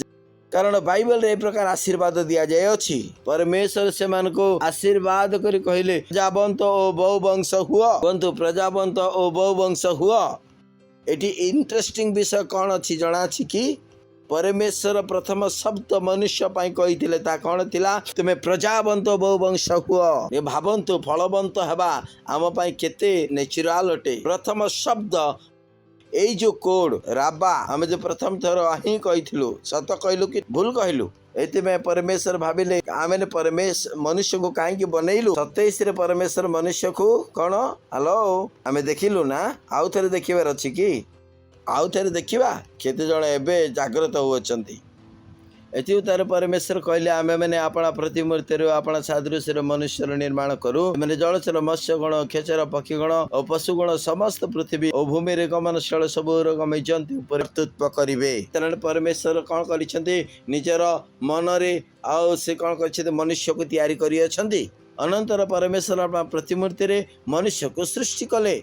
कारण बाइबल रे प्रकार आशीर्वाद दिया जाए अछि। परमेश्वर से मान को आशीर्वाद करी कहले प्रजावंत ओ बहु वंश हुआ। किंतु प्रजावंत ओ बहु वंश हुआ। एटी इंटरेस्टिंग विषय कौन अछि जना अछि कि परमेश्वर प्रथम शब्द मनुष्य पाई कहिथिले ता कौन थिला? तुमे प्रजावंत बहु वंश हुआ। ए भावंतु फलवंत हेबा आम पाई केते नेचुरल अटे। प्रथम शब्द एई जो कोड राबा हमें जो प्रथम थर ही कहिथिलु, सत कहलु कि भूल कहलु? एति में परमेश्वर भाविले आमे परमेश्वर मनुष्य को काहे कि बनैलु? 27 रे परमेश्वर मनुष्य को कौन हेलो आमे देखिलु ना? आउ थरे देखिबार अछि कि? आउ थरे देखिबा केते जण एबे जागृत होउछंती। एति उतार परमेश्वर कहले आमे माने आपणा प्रतिमूर्ति रे आपणा सादृश्य रे मनुष्य निर्माण करू। माने जलचर मत्स्य गण खेचर पक्षी गण और पशु गण समस्त पृथ्वी और भूमि रे गमनशील सब रकम जंतु उत्पत्ति करिवे। तने परमेश्वर कोन करिसंती? निजर मन रे आ से कोन करिसंती? मनुष्य को तैयारी करि अछंती। अनंतर परमेश्वर आपणा प्रतिमूर्ति रे मनुष्य को सृष्टि कले।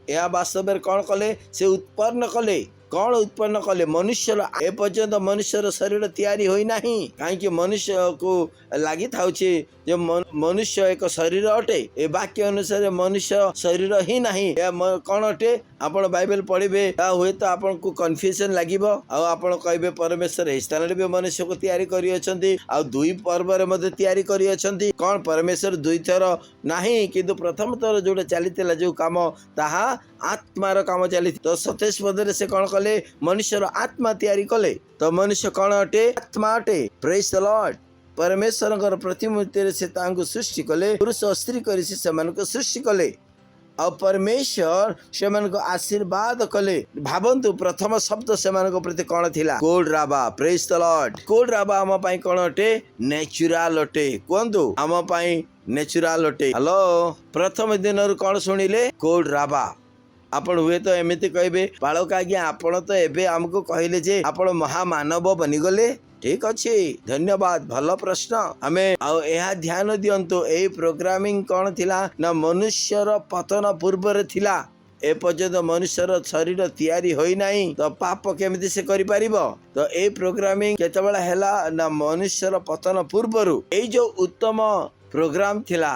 या वास्तव में कौन कले? से उत्पन्न कले। कौन उत्पन्न कले? मनुष्य ए पर्यंत मनुष्यर शरीर तैयारी होई नाही। कहीं मनुष्य को लगी थाउछि जे मनुष्य एक शरीर अटे। ए वाक्य अनुसार मनुष्य शरीर ही नहीं। कौन अटे? आपण बाइबल पढ़िबे हुए तो आपन को कन्फ्यूजन लागिबो। आ आपण कहबे परमेश्वर ए स्थान रे मनुष्य को तैयारी करि अछंती आ दुई पर्व रे मध्ये तैयारी करि अछंती। कौन परमेश्वर दुई थर नाही, किंतु प्रथम थर जोडे चलीतिला जो काम ताहा आत्मार काम चली। तो 27 पद रे से कौन कले? मनुष्यर आत्मा तैयारी कले। तो मनुष्य कौन अटे? आत्मा अटे। Praise the Lord. परमेश्वर प्रतिमूर्ति रे से तांको सृष्टि कले, पुरुष और स्त्री करी से मन को सृष्टि कले। और परमेश्वर से मन को आशीर्वाद कले। भावंतु प्रथम शब्द से मन को प्रति कौन थिला? कोड राबा। Praise the Lord. कोड राबा आम पाई कौन अटे? नेचुरल अटे। कहंतु आम पाई नेचुरल अटे। हेलो प्रथम दिन कौन सुनिले? कोड राबा। आपण हुए तो एमिति कहबे बालक आज्ञा आपण तो एबे हमको कहले जे आपण महामानव बनिगले। ठीक अच्छे, धन्यवाद। भल प्रश्न। हमें यह ध्यान दियंतु ए प्रोग्रामिंग कौन थिला ना मनुष्यर पतन पूर्व रे थिला। ए पर्यंत मनुष्यर शरीर तैयारी होई नाही तो पाप केमिति से करि परिबो? तो ए प्रोग्रामिंग केतबेला हैला ना मनुष्यर पतन पूर्वरु ए जो उत्तम प्रोग्राम थिला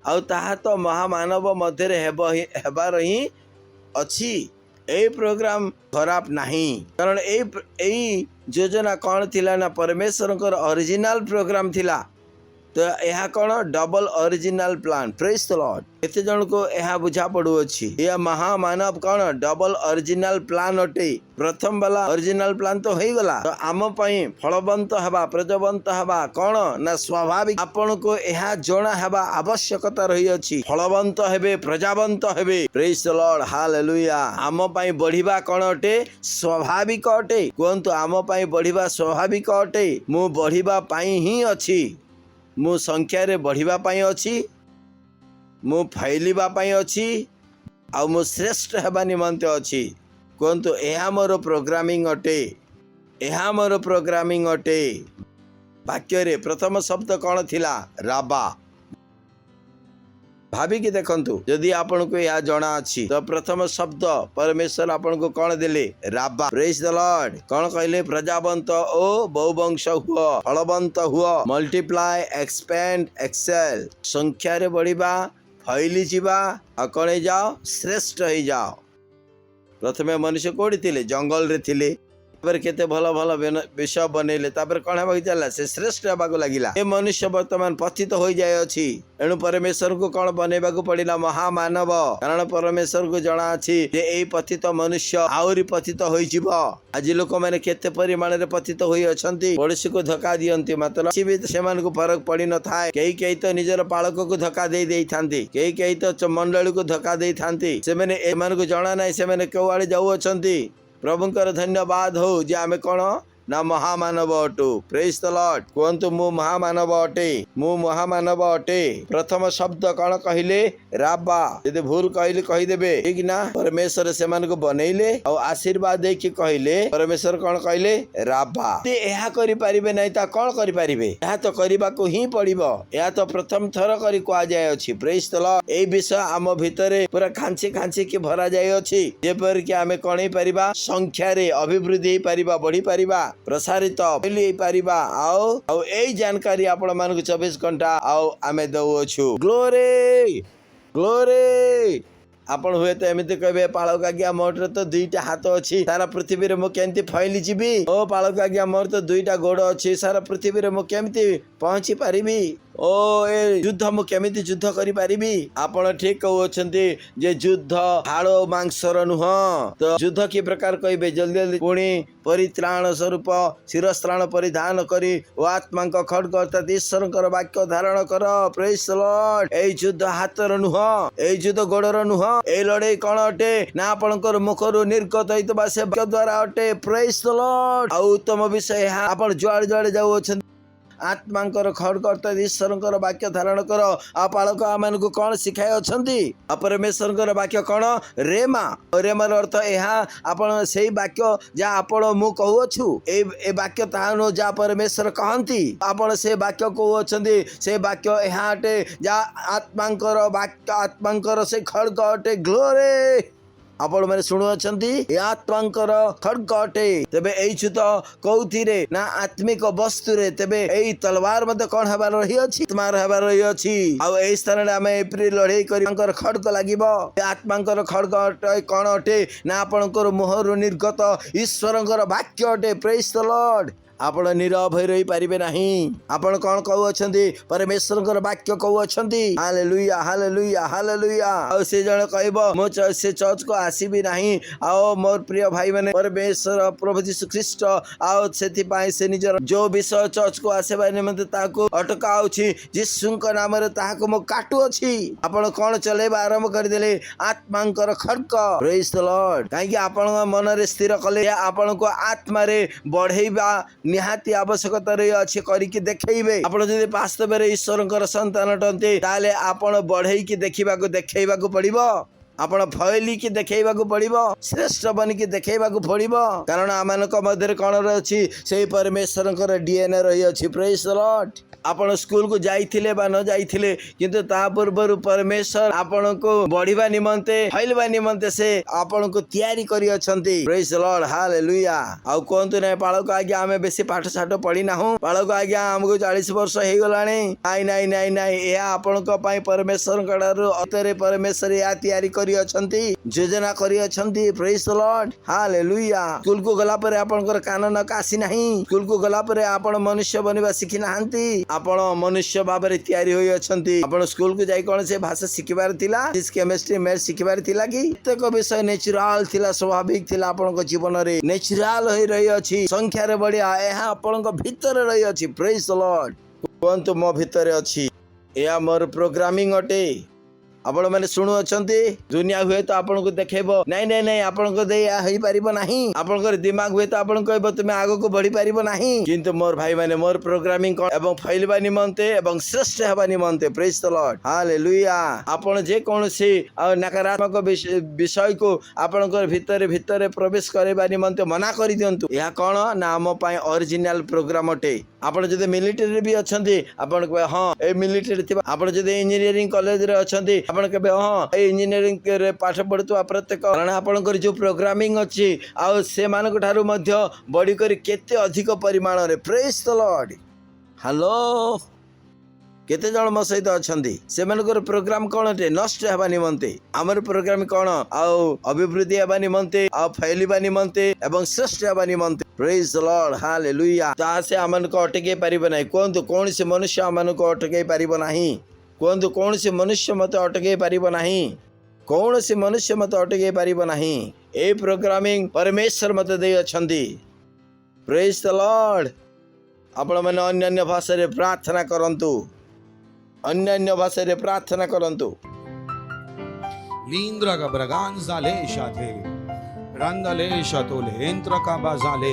आ ताहा तो महामानव मध्य रे हेबार ही अच्छी। ए प्रोग्राम खराब नहीं। कारण ए योजना कौन थिला ना परमेश्वर ओरिजिनल प्रोग्राम थिला। तो यह कौन double original plan praise the Lord केते जन को यह बुझा पड़ू अछि यह महामानव कौन डबल ओरिजिनल प्लान अटे प्रथम वाला ओरिजिनल प्लान तो हो गला तो आम पई फलवंत हवा प्रजवंत हवा कौन ना स्वाभाविक आपण को यह जणा हवा आवश्यकता रही अछि फलवंत हेबे प्रजावंत हेबे प्रेज द लॉर्ड हालेलुया आम पई बढ़िबा कौन अटे स्वाभाविक अटे कहंतु आम पई बढ़िबा स्वाभाविक अटे मु बढ़िबा पई ही अछि मु संख्या रे बढ़िबा पई अछि मु फैलिबा पई अछि आ मु श्रेष्ठ हेबा निमंते अछि कहंतु एहा मोर प्रोग्रामिंग अटे एहा मोर प्रोग्रामिंग अटे वाक्य रे प्रथम शब्द कौन थिला राबा भाभी की देखंतु यदि आपण को या जणा अछि तो प्रथम शब्द परमेश्वर आपण को कौन देले राबा प्रेज द लॉर्ड कौन कहले प्रजावंत ओ बहुवंश हुआ फलवंत हुआ मल्टीप्लाई एक्सपेंड एक्सेल संख्या रे बढ़िबा फैली जीवा आ कणे जाओ श्रेष्ठ हो जाओ प्रथमे मनुष्य कोड़ी थिले जंगल रे थिले केते भल भल विष बनैले कौन हेबाक चलला से श्रेष्ठ हेबाक लगिला ए मनुष्य वर्तमान पतित हो जाए अछि एणु परमेश्वर को कौन बनैबा को पड़िला महामानव कारण परमेश्वर को जणा अछि जे एई पतित मनुष्य आउरी पतित होई जिवो आज लोक माने केते परिमाण रे पतित होई अछंती पड़ोसी को धक्का दियंती मात्र भी सेमान को फरक पड़ी न थाए कई तो निजर पालक को धक्का दे थांती कई तो मंडली को धक्का दे थांती से माने एमान को जणा नाही से माने केवाळे जाऊ अछंती प्रभुंकर धन्यवाद हो जे आमे कौन ना महामानव अटू प्रेज द लॉर्ड कहंतु मु महामानव अटे मु महामानव अटे प्रथम शब्द कौन कहले राबा यदि भूल कहले कहि देबे ठीक ना परमेश्वर से मान को बनैले और आशीर्वाद दे कि कहले परमेश्वर कौन कहले राबा ते एहा करि परिबे नै ता कौन करि परिबे एहा तो करिबा को ही पड़िबो एहा तो प्रथम थर करि को आ जाय अछि प्रेज द लॉर्ड ए विषय आम भितरे पूरा खांची के भरा जाय अछि जेपर कि आमे कोन ही परिबा संख्या रे अभिवृद्धि ही परिबा बढ़ी परिबा प्रसारित फैली पारिबा आओ एई जानकारी आपण मान को 24 घंटा आओ आमे दउछु ग्लोरी ग्लोरी आपण हुए तो एमती कहे पालक आज्ञा मोर तो दुईटा हाथ अच्छी सारा पृथ्वी रे मु केमती फैली जीवी ओ पालक आज्ञा मोर तो दुईटा गोड़ अच्छी सारा पृथ्वी रे मु केमती पहुंची पारिबी ओ ए युद्ध मु केमिति युद्ध करि पारिबी आपण ठीक कहउछंती जे युद्ध हाड़ मांसर नुह तो युद्ध की प्रकार कहबे जल्दी जल्दी पुणी परित्राण स्वरूप शिरस्त्राण परिधान करी ओ आत्मा को खड्ग अर्थात ईश्वरकर वाक्य धारण कर प्रेज द लॉर्ड ए युद्ध हातर नुह ए युद्ध गोड़र नुह ए लड़ाई कौन अटे ना आपणकर मुखरु निर्गत होइतबा से वाक्य द्वारा अटे प्रेज द लॉर्ड आ उत्तम विषय आपण जुआड़ जुआड़ जाउछंती आत्मांकर खड्ग अर्थात ईश्वरकर वाक्य धारण कर आ पालक आमान को कौन शिखाई अछंती आ परमेश्वरकर वाक्य कौन रेमा रेमार अर्थ एहा आपण सेही वाक्य जा आपण मु कहउछु ए वाक्य तानो जा परमेश्वर कहंती आपण से वाक्य कहउछंती से वाक्य एहा अटे जा आत्मांकर वाक्य आत्मांकर से खड्ग अटे ग्लोरी आपण माने सुनु अछंती आत्मांकर खड्ग अटे तबे एइछु तो कौथिरे ना आत्मिक वस्तु रे तबे एई तलवार मते कोन हबार रही अछि आत्मार हबार रही अछि आ एई स्थान रे हमें एप्रिल लड़ाई करी अंकर खड्ग लागिबो आत्मांकर खड्ग अटे कोन अटे ना आपणकर मोहरु निर्गत ईश्वरंकर वाक्य अटे प्रेज द लॉर्ड आपण नीरव होई रही पारिबे नाही आपण कोन कहउ अछंती परमेश्वरकर वाक्य कहउ अछंती हालेलुया हालेलुया हालेलुया आ से जण कहबो मो से चर्च को आसीबी नाही आओ मोर प्रिय भाई माने परमेश्वर प्रभु यीशु ख्रीष्ट आओ सेति पाए से निजर जो विषय चर्च को आसेबा निमंते ताको अटकाउछि यीशुंक नाम रे ताको मो काटू अछि आपण कोन चलेबा आरंभ कर देले आत्मांकर खड्ग प्रेज द लॉर्ड काहे कि आपण मन रे स्थिर कले आपण को आत्मा रे बढ़ेबा निहाती आवश्यकता रही अच्छे करिकी देखैबे आपण जदि वास्तव रे ईश्वरकर संतान टंते ताले आपण बढ़ई की देखिबा को पड़िबो आपण फैली की देखैबा को पड़िबो श्रेष्ठ बन की देखैबा को पड़िबो कारण आमानक मध्य कोन अछि सेही परमेश्वरकर डीएनए रही अछि प्रेज द लॉर्ड आपण स्कूल को जाइथिले बा न जाइथिले किंतु ता पूर्व परमेश्वर आपण को बढ़िबा निमंते फैलबा निमंते से आपण को तैयारी करी अछंती प्रेज द लॉर्ड हालेलुया आ कोंतु नै पाळक आज्ञा हमें बेसी पाठ साठ पढ़ी ना हूं पाळक आज्ञा हमको 40 वर्ष हे गलाणी नाइ नाइ नाइ नाइ ए आपण को पई परमेश्वर कडारु अतरे परमेश्वर या तैयारी करी अछंती योजना करी अछंती praise the Lord hallelujah school को गला परे आपनकर कान न कासी नाही स्कूल को गला परे आपण मनुष्य बनिबा सिखि नाहंती आपण मनुष्य भाबरे तयारी होई अछंती आपण स्कूल को जाई कोन से भाषा सिखिबार थिला फिजिक्स केमिस्ट्री मैथ सिखिबार थिला कि प्रत्येक विषय नेचुरल थिला स्वाभाविक थिला आपनक जीवन रे नेचुरल होई रही अछि संख्या रे बढ़िया एहा आपनक भीतर रही अछि प्रेज द लॉर्ड कोन मो भीतर अछि या मोर प्रोग्रामिंग अटे आपण मैंने शुणु अच्छा दुनिया हुए तो आपन को देखेब नहीं नहीं नहीं आपन को दे हो पारिबो नहीं आपन दिमाग हुए तो आपन कहब तुम आग को बढ़ी पारिबो नहीं किंतु मोर भाई माने मोर प्रोग्रामिंग एवं फैलवा निमंते एवं श्रेष्ठ हेबा निमंते प्रेज द लॉर्ड हालेलुया आपन जे कोनसी नकारात्मक विषय को आपन भीतर भीतर प्रवेश करबा निमंते मना कर दियंतु या कोन ना हम पई ओरिजिनल प्रोग्राम अटे आपन जदि मिलिटरी भी अछंती आपन कहबे हां ए मिलिटरी थिबा आपन जदि इंजीनियरिंग कॉलेज रे अछंती आपन कहबे हां ए इंजीनियरिंग रे पाठ पढुतवा प्रत्येक कारण आपन जो प्रोग्रामिंग अछि आ से मानक ठारू मध्य बडी करी केते अधिक परिमाण रे प्रेज द लॉर्ड हेलो केते जण मो सहित अछंती से मानकर प्रोग्राम कोन अटे नष्ट हेबा निमंते हमर प्रोग्राम कोन आ अभिवृद्धि हेबा निमंते आ फैलिबा निमंते एवं श्रेष्ठ हेबा निमंते प्रेज द लॉर्ड हालेलुया ता से हमन को अटके परिबो नै कोन कौन से मनुष्य हमन को अटके परिबो नाही कोन कौन से मनुष्य मत अटके पारिबो नाही कौन से मनुष्य मत अटके पारिबो नाही ए प्रोग्रामिंग परमेश्वर मत दे अछंती प्रेज द लॉर्ड आपण मन अन्य भाषा रे प्रार्थना करंतु अन्य भाषा रे प्रार्थना करंतु लींद्रा का ब्रगांजा ले शाथे रंदले शतोले एंत्र का बाजाले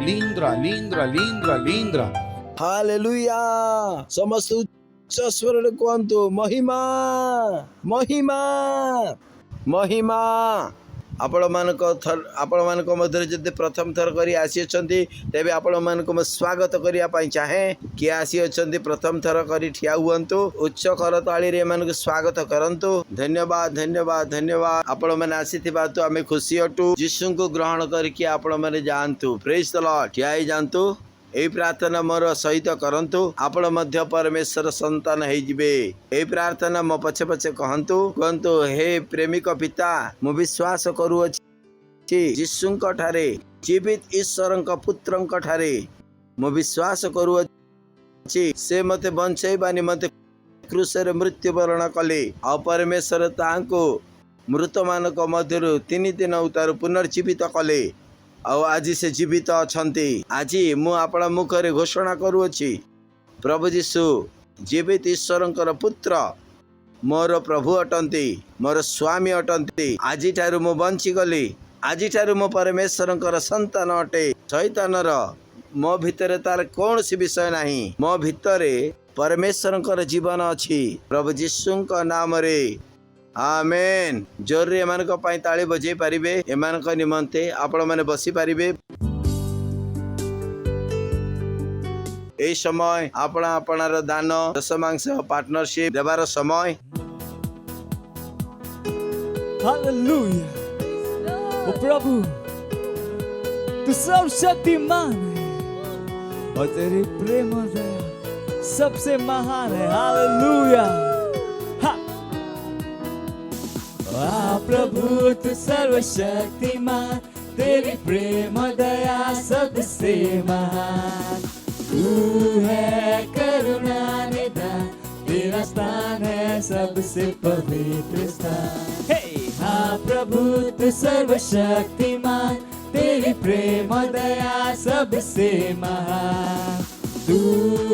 लींद्रा लींद्रा लींद्रा लींद्रा हालेलुया समस्त स्वर कहतु महिमा महिमा महिमा आपण मानक मध्य जब प्रथम थर करी आसी तेबे आपण मानक स्वागत करिया चाहे किए आसी प्रथम थर करी ठिया हुअंतु उच्च करताली रे मानक स्वागत करंतु धन्यवाद धन्यवाद धन्यवाद आपण माने आसीथिबा तो आमे खुशी अटु यीशु को ग्रहण करके आपण माने जानतु प्रेज द लॉर्ड ठिया ही जानतु ए प्रार्थना मोर सहित करंतु आपण मध्य परमेश्वर संतान हे जिबे ए प्रार्थना मो पछे पछे कहंतु हे प्रेमिक पिता मु विश्वास करूअछि यीशुंक ठारे जीवित ईश्वरंक पुत्रंक ठारे मु विश्वास करूअछि से मते बंचैबा निमंते क्रूसरे मृत्युवरण कले आ परमेश्वर तांको मृत मानक मध्यरु 3 दिन उतार पुनर्जीवित कले आज से जीवित अछंती आज मु आपन मुखरे घोषणा करूअछि प्रभु यीशु जीवित ईश्वरंकर पुत्र मोर प्रभु अटंती मोर स्वामी अटंती आज ठारू मु बंची गली आज ठारू मो परमेश्वरंकर संतान अटे शैतानर मो भितरे तार कौन सी विषय नहीं मो भितरे परमेश्वरंकर जीवन अछि प्रभु यीशुंक नाम रे आमेन जोर रे एमान को पाई ताली बजे पारिबे एमान को निमंते आपण माने बसी पारिबे ए समय आपण आपणार दान दशमांश पार्टनरशिप देवार समय हालेलुया ओ प्रभु तू सर्वशक्तिमान है और तेरी प्रेम दया सबसे महान है हालेलुया प्रभु तू सर्वशक्तिमान तेरी प्रेम दया सबसे महान तू है करुणा निधान तेरा स्थान है सबसे पवित्र स्थान हाँ प्रभु तू सर्वशक्तिमान तेरी प्रेम दया सबसे महान तू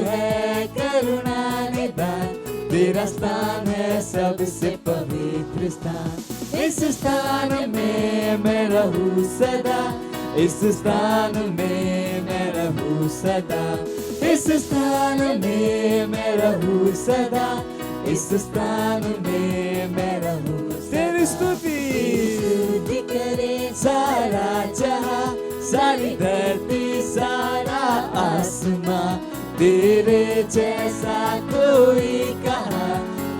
है करुणा निधान तेरा स्थान है सबसे पवित्र स्थान इस स्थान में मैं रहूं सदा इस स्थान में मैं रहूं सदा इस स्थान में मैं रहूं सदा इस स्थान में मैं रहूं तेरी स्तुति करे सारा जहां सारी धरती सारा आसमां तेरे जैसा कोई कहा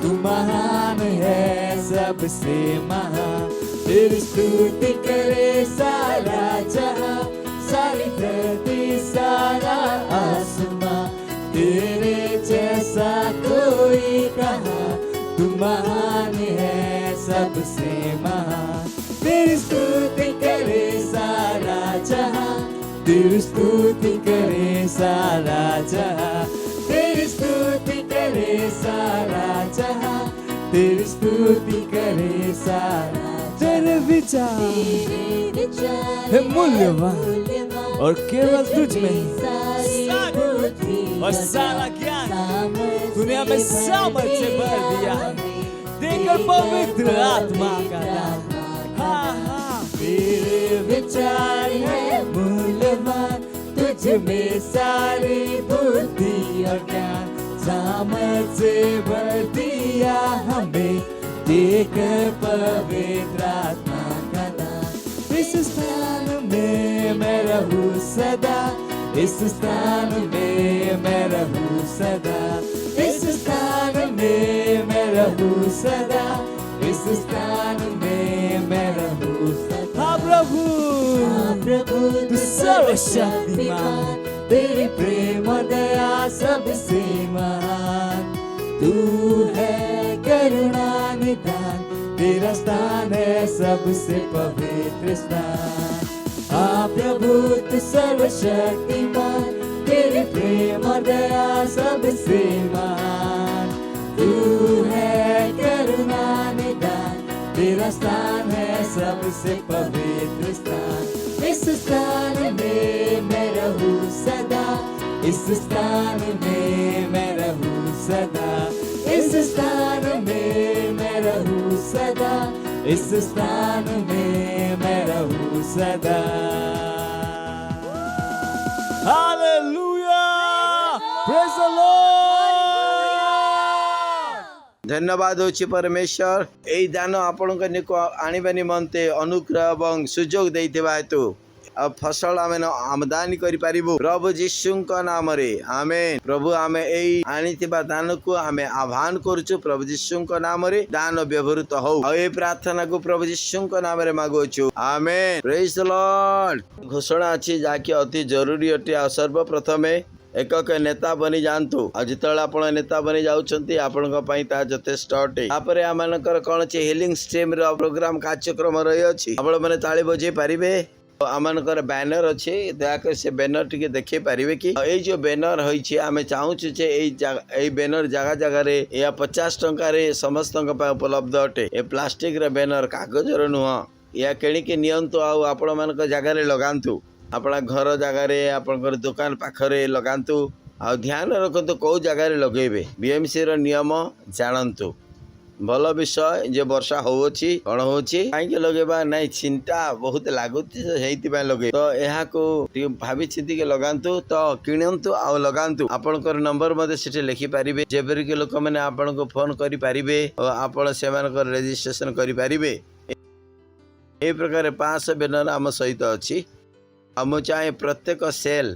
तू महान है सबसे महान तेरी स्तुति करे सारा जहां सारी धरती सारा आसमां तेरे जैसा कोई कहा तू महान है सबसे महान। तेरी स्तुति करे सारा जहां, तेरी स्तुति करे सारा जहां, तेरी स्तुति करे सारा जहां, तेरी स्तुति करे सारा। तेरे विचार है मूल्यवान और केवल तुझ में और सारा ज्ञान तूने हमें सामर्थ्य भर दिया, देकर पवित्र आत्मा का दान। हाँ हाँ, तेरे विचार है मूल्यवान, तुझ में सारी बुद्धि और ज्ञान, सामर्थ्य भर दिया हमें, देकर पवित्र आत्मा का दान। इस स्थान में मैं रहूं सदा, इस स्थान में मैं रहूं सदा, इस स्थान में मैं रहूं सदा, इस स्थान में मैं रहूं सदा। हाँ प्रभु, तू सर्वशक्तिमान, तेरी प्रेम और दया सबसे महान। तू है करुणा निदान, तेरा स्थान है सबसे पवित्र स्थान। हाँ प्रभु तू सर्वशक्तिमान, तेरी प्रेम और दया सबसे महान। तू है करुणा निदान, तेरा स्थान है सबसे पवित्र स्थान। इस स्थान में मैं रहूं सदा, इस स्थान में मैं रहूं सदा, इस स्थान में मैं रहूं सदा, इस स्थान में मैं रहूं सदा। Hallelujah, praise the Lord. धन्यवाद होची परमेश्वर एई दान आपणक निको आनिबा निमंते अनुग्रह एवं सुजोग देइथिबा हेतु अब फसल आमे आमदानी करि पारिबु प्रभु जीशुंक नाम रे आमेन। प्रभु आमे एई आनिथिबा दान को आमे आह्वान करूछु प्रभु जीशुंक नाम रे दान व्यवहृत हो। आ ए प्रार्थना को प्रभु जीशुंक नाम रे मागुछु आमेन। Praise the Lord. घोषणा अछि जाकी अति जरूरी अटे। सर्वप्रथमे एकक नेता बनी जातु जिते आप नेता बनी जाऊँच आपा जथेष अटे। तापर आमकर कौन हिलिंग स्ट्रीम प्रोग्राम कार्यक्रम रही अछि आपण मैंने ताली बजे पारे। आमकर बैनर अच्छे दयाकर से बैनर टी देखे पारे कि ये जो बैनर होइछि आमे चाहूछु जे ए बैनर जगह जगह या 50 टंका समस्त उपलब्ध अटे। ए प्लास्टिक रे बैनर कागजर नुह या किणिकी नियंतु आपण मान जगह लगातु अपना घर जगार आपंकर दुकान पाखरे लगातु आ ध्यान रखतु कौ जगार लगेबे। बीएमसी रो नियम जानतु भल विषय जे वर्षा होउछि कौन होउछि काहे लगेबा नहीं चिंता बहुत लागुछि हेइतिबा लगे तो यहाँ को भाभी चिंती के लगातु तो किणंतु आ लगातु। आपनकर नंबर मते सेठी लिखि पारिबे जेबरी के लोक माने आपन को फोन करि पारिबे और आपन सेमानकर रजिस्ट्रेशन करि पारिबे। ए प्रकार 500 बैनर आम सहित अछि। हम चाहे प्रत्येक सेल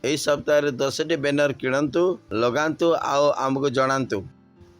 यही सप्ताह 10टी बैनर किणंतु लगातु आमको जनातु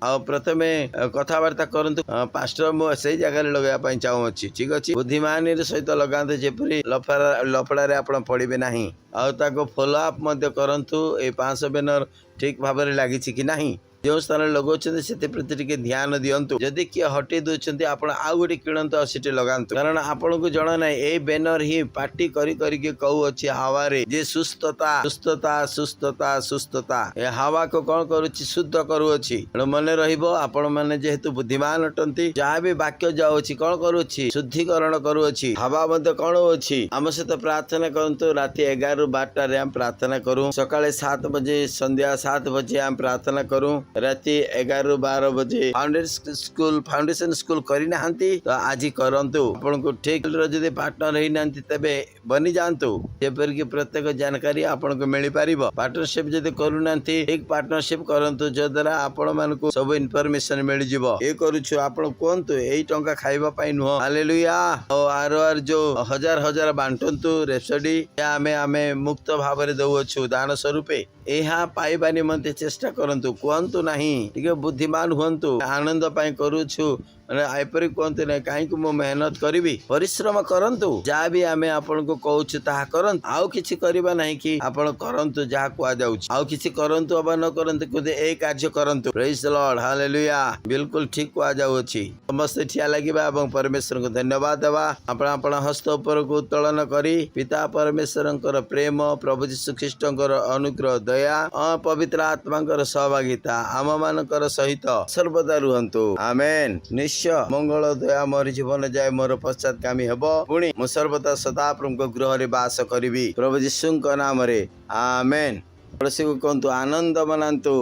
आ प्रथमे कथबार्ता करंतु पास्टर मु सही जगह लगाइबा चाहूँगी ठीक अच्छे बुद्धिमानी सहित लगाते जेपरी लफड़े आप पड़े ना आ फॉलो अप करंतु ए 500 बैनर ठीक भाव में लगी कि नहीं जो स्थान लगाउछन्ते से प्रति टिके ध्यान दियंतु। जदि किए हटे दूसरी आपण आउ गोटे किणंतु आ सेठी लगातु कारण आपण को जना ना ए बैनर ही पार्टी करी करी के कहू अच्छी हवा रे जे सुस्थता सुस्थता सुस्थता सुस्थता ए हवा को कौन करुच्ची शुद्ध करुच्ची मन रहिबो। आपण माने जेहेतु बुद्धिमान अटंती जहाँ भी वाक्य जाऊँगी कौन करुच्ची शुद्धिकरण करुच्ची हवा मध्य कौन अच्छी आम सहित प्रार्थना करंतु। राति 11 ରୁ 12 आम प्रार्थना करूँ सकाळे 7 बजे संध्या 7 बजे आम प्रार्थना करूँ राति 11 ରୁ 12 बजे फाउंडेशन स्कूल करना तो आज करंतु आपन को ठीक जदि पार्टनर ही ना तेबे बनी जातु जेपर कि प्रत्येक जानकारी आपन को मिल पारिबो। पार्टनरशिप जदि करूना ठीक पार्टनरशिप करंतु जो द्वारा आपण मानकु सब इनफॉरमेशन मिल जिवो। ए करूछु आपण कोंतु एई टंका खाइबा पई नुह हालेलुया आर जो हजार हजार बांटंतु रेपसडी आमे मुक्त भाव में दउछु दान स्वरूपे यहाँ पाइबा निमंते चेष्टा करंतु कहंतु नहीं टिके बुद्धिमान हुंतु आनंद पाई करूछु ଏପରି କୁହନ୍ତୁ ନାହିଁ କାହିଁକି ମୁଁ ମେହନତ କରିବି। ପରିଶ୍ରମ କରନ୍ତୁ, ଯାହା ବି ଆମେ ଆପଣଙ୍କୁ କହୁଛୁ ତାହା କରନ୍ତୁ। ଆଉ କିଛି କରିବା ନାହିଁ କି ଆପଣ କରନ୍ତୁ ଯାହା କୁହାଯାଉଛି। ଆଉ କିଛି କରନ୍ତୁ ଅବା ନ କରନ୍ତୁ, କିନ୍ତୁ ଏଇ କାର୍ଯ୍ୟ କରନ୍ତୁ। ପ୍ରେଜ୍ ଦ ଲର୍ଡ, ହାଲେଲୁୟା। ବିଲକୁଲ ଠିକ କୁହାଯାଉଅଛି। ସମସ୍ତେ ଠିଆ ଲାଗିବା ଏବଂ ପରମେଶ୍ୱରଙ୍କୁ ଧନ୍ୟବାଦ ଦେବା। ଆପଣ ଆପଣ ହସ୍ତ ଉପରକୁ ଉତ୍ତୋଳନ କରି ପିତା ପରମେଶ୍ୱରଙ୍କର ପ୍ରେମ, ପ୍ରଭୁ ଯୀଶୁ ଖ୍ରୀଷ୍ଟଙ୍କର ଅନୁଗ୍ରହ, ଦୟା, ପବିତ୍ର ଆତ୍ମାଙ୍କର ସହଭାଗିତା ଆମ ମାନଙ୍କର ସହିତ ସର୍ବଦା ରୁହନ୍ତୁ। ଆମେନ୍। ନିଶ୍ଚୟ ମଙ୍ଗଳ ଦୟା ମୋର ଜୀବନ ଯାଏ ମୋର ପଶ୍ଚାତଗାମୀ ହେବ। ପୁଣି ମୁଁ ସର୍ବଦା ସଦାପ୍ରଭୁଙ୍କ ଗୃହରେ ବାସ କରିବି ପ୍ରଭୁ ଯୀଶୁଙ୍କ ନାମରେ। ଆମେନ୍। ପଡ଼ୋଶୀକୁ କୁହନ୍ତୁ ଆନନ୍ଦ ମନାନ୍ତୁ।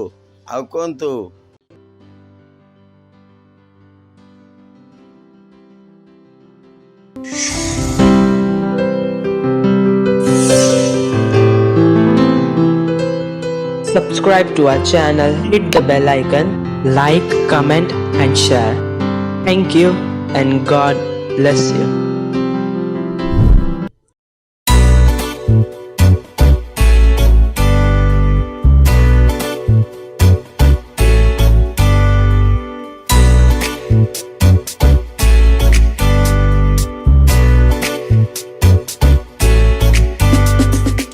ଆଉ କୁହନ୍ତୁ Subscribe to our channel, hit the bell icon, like, comment and share. Thank you and God bless you.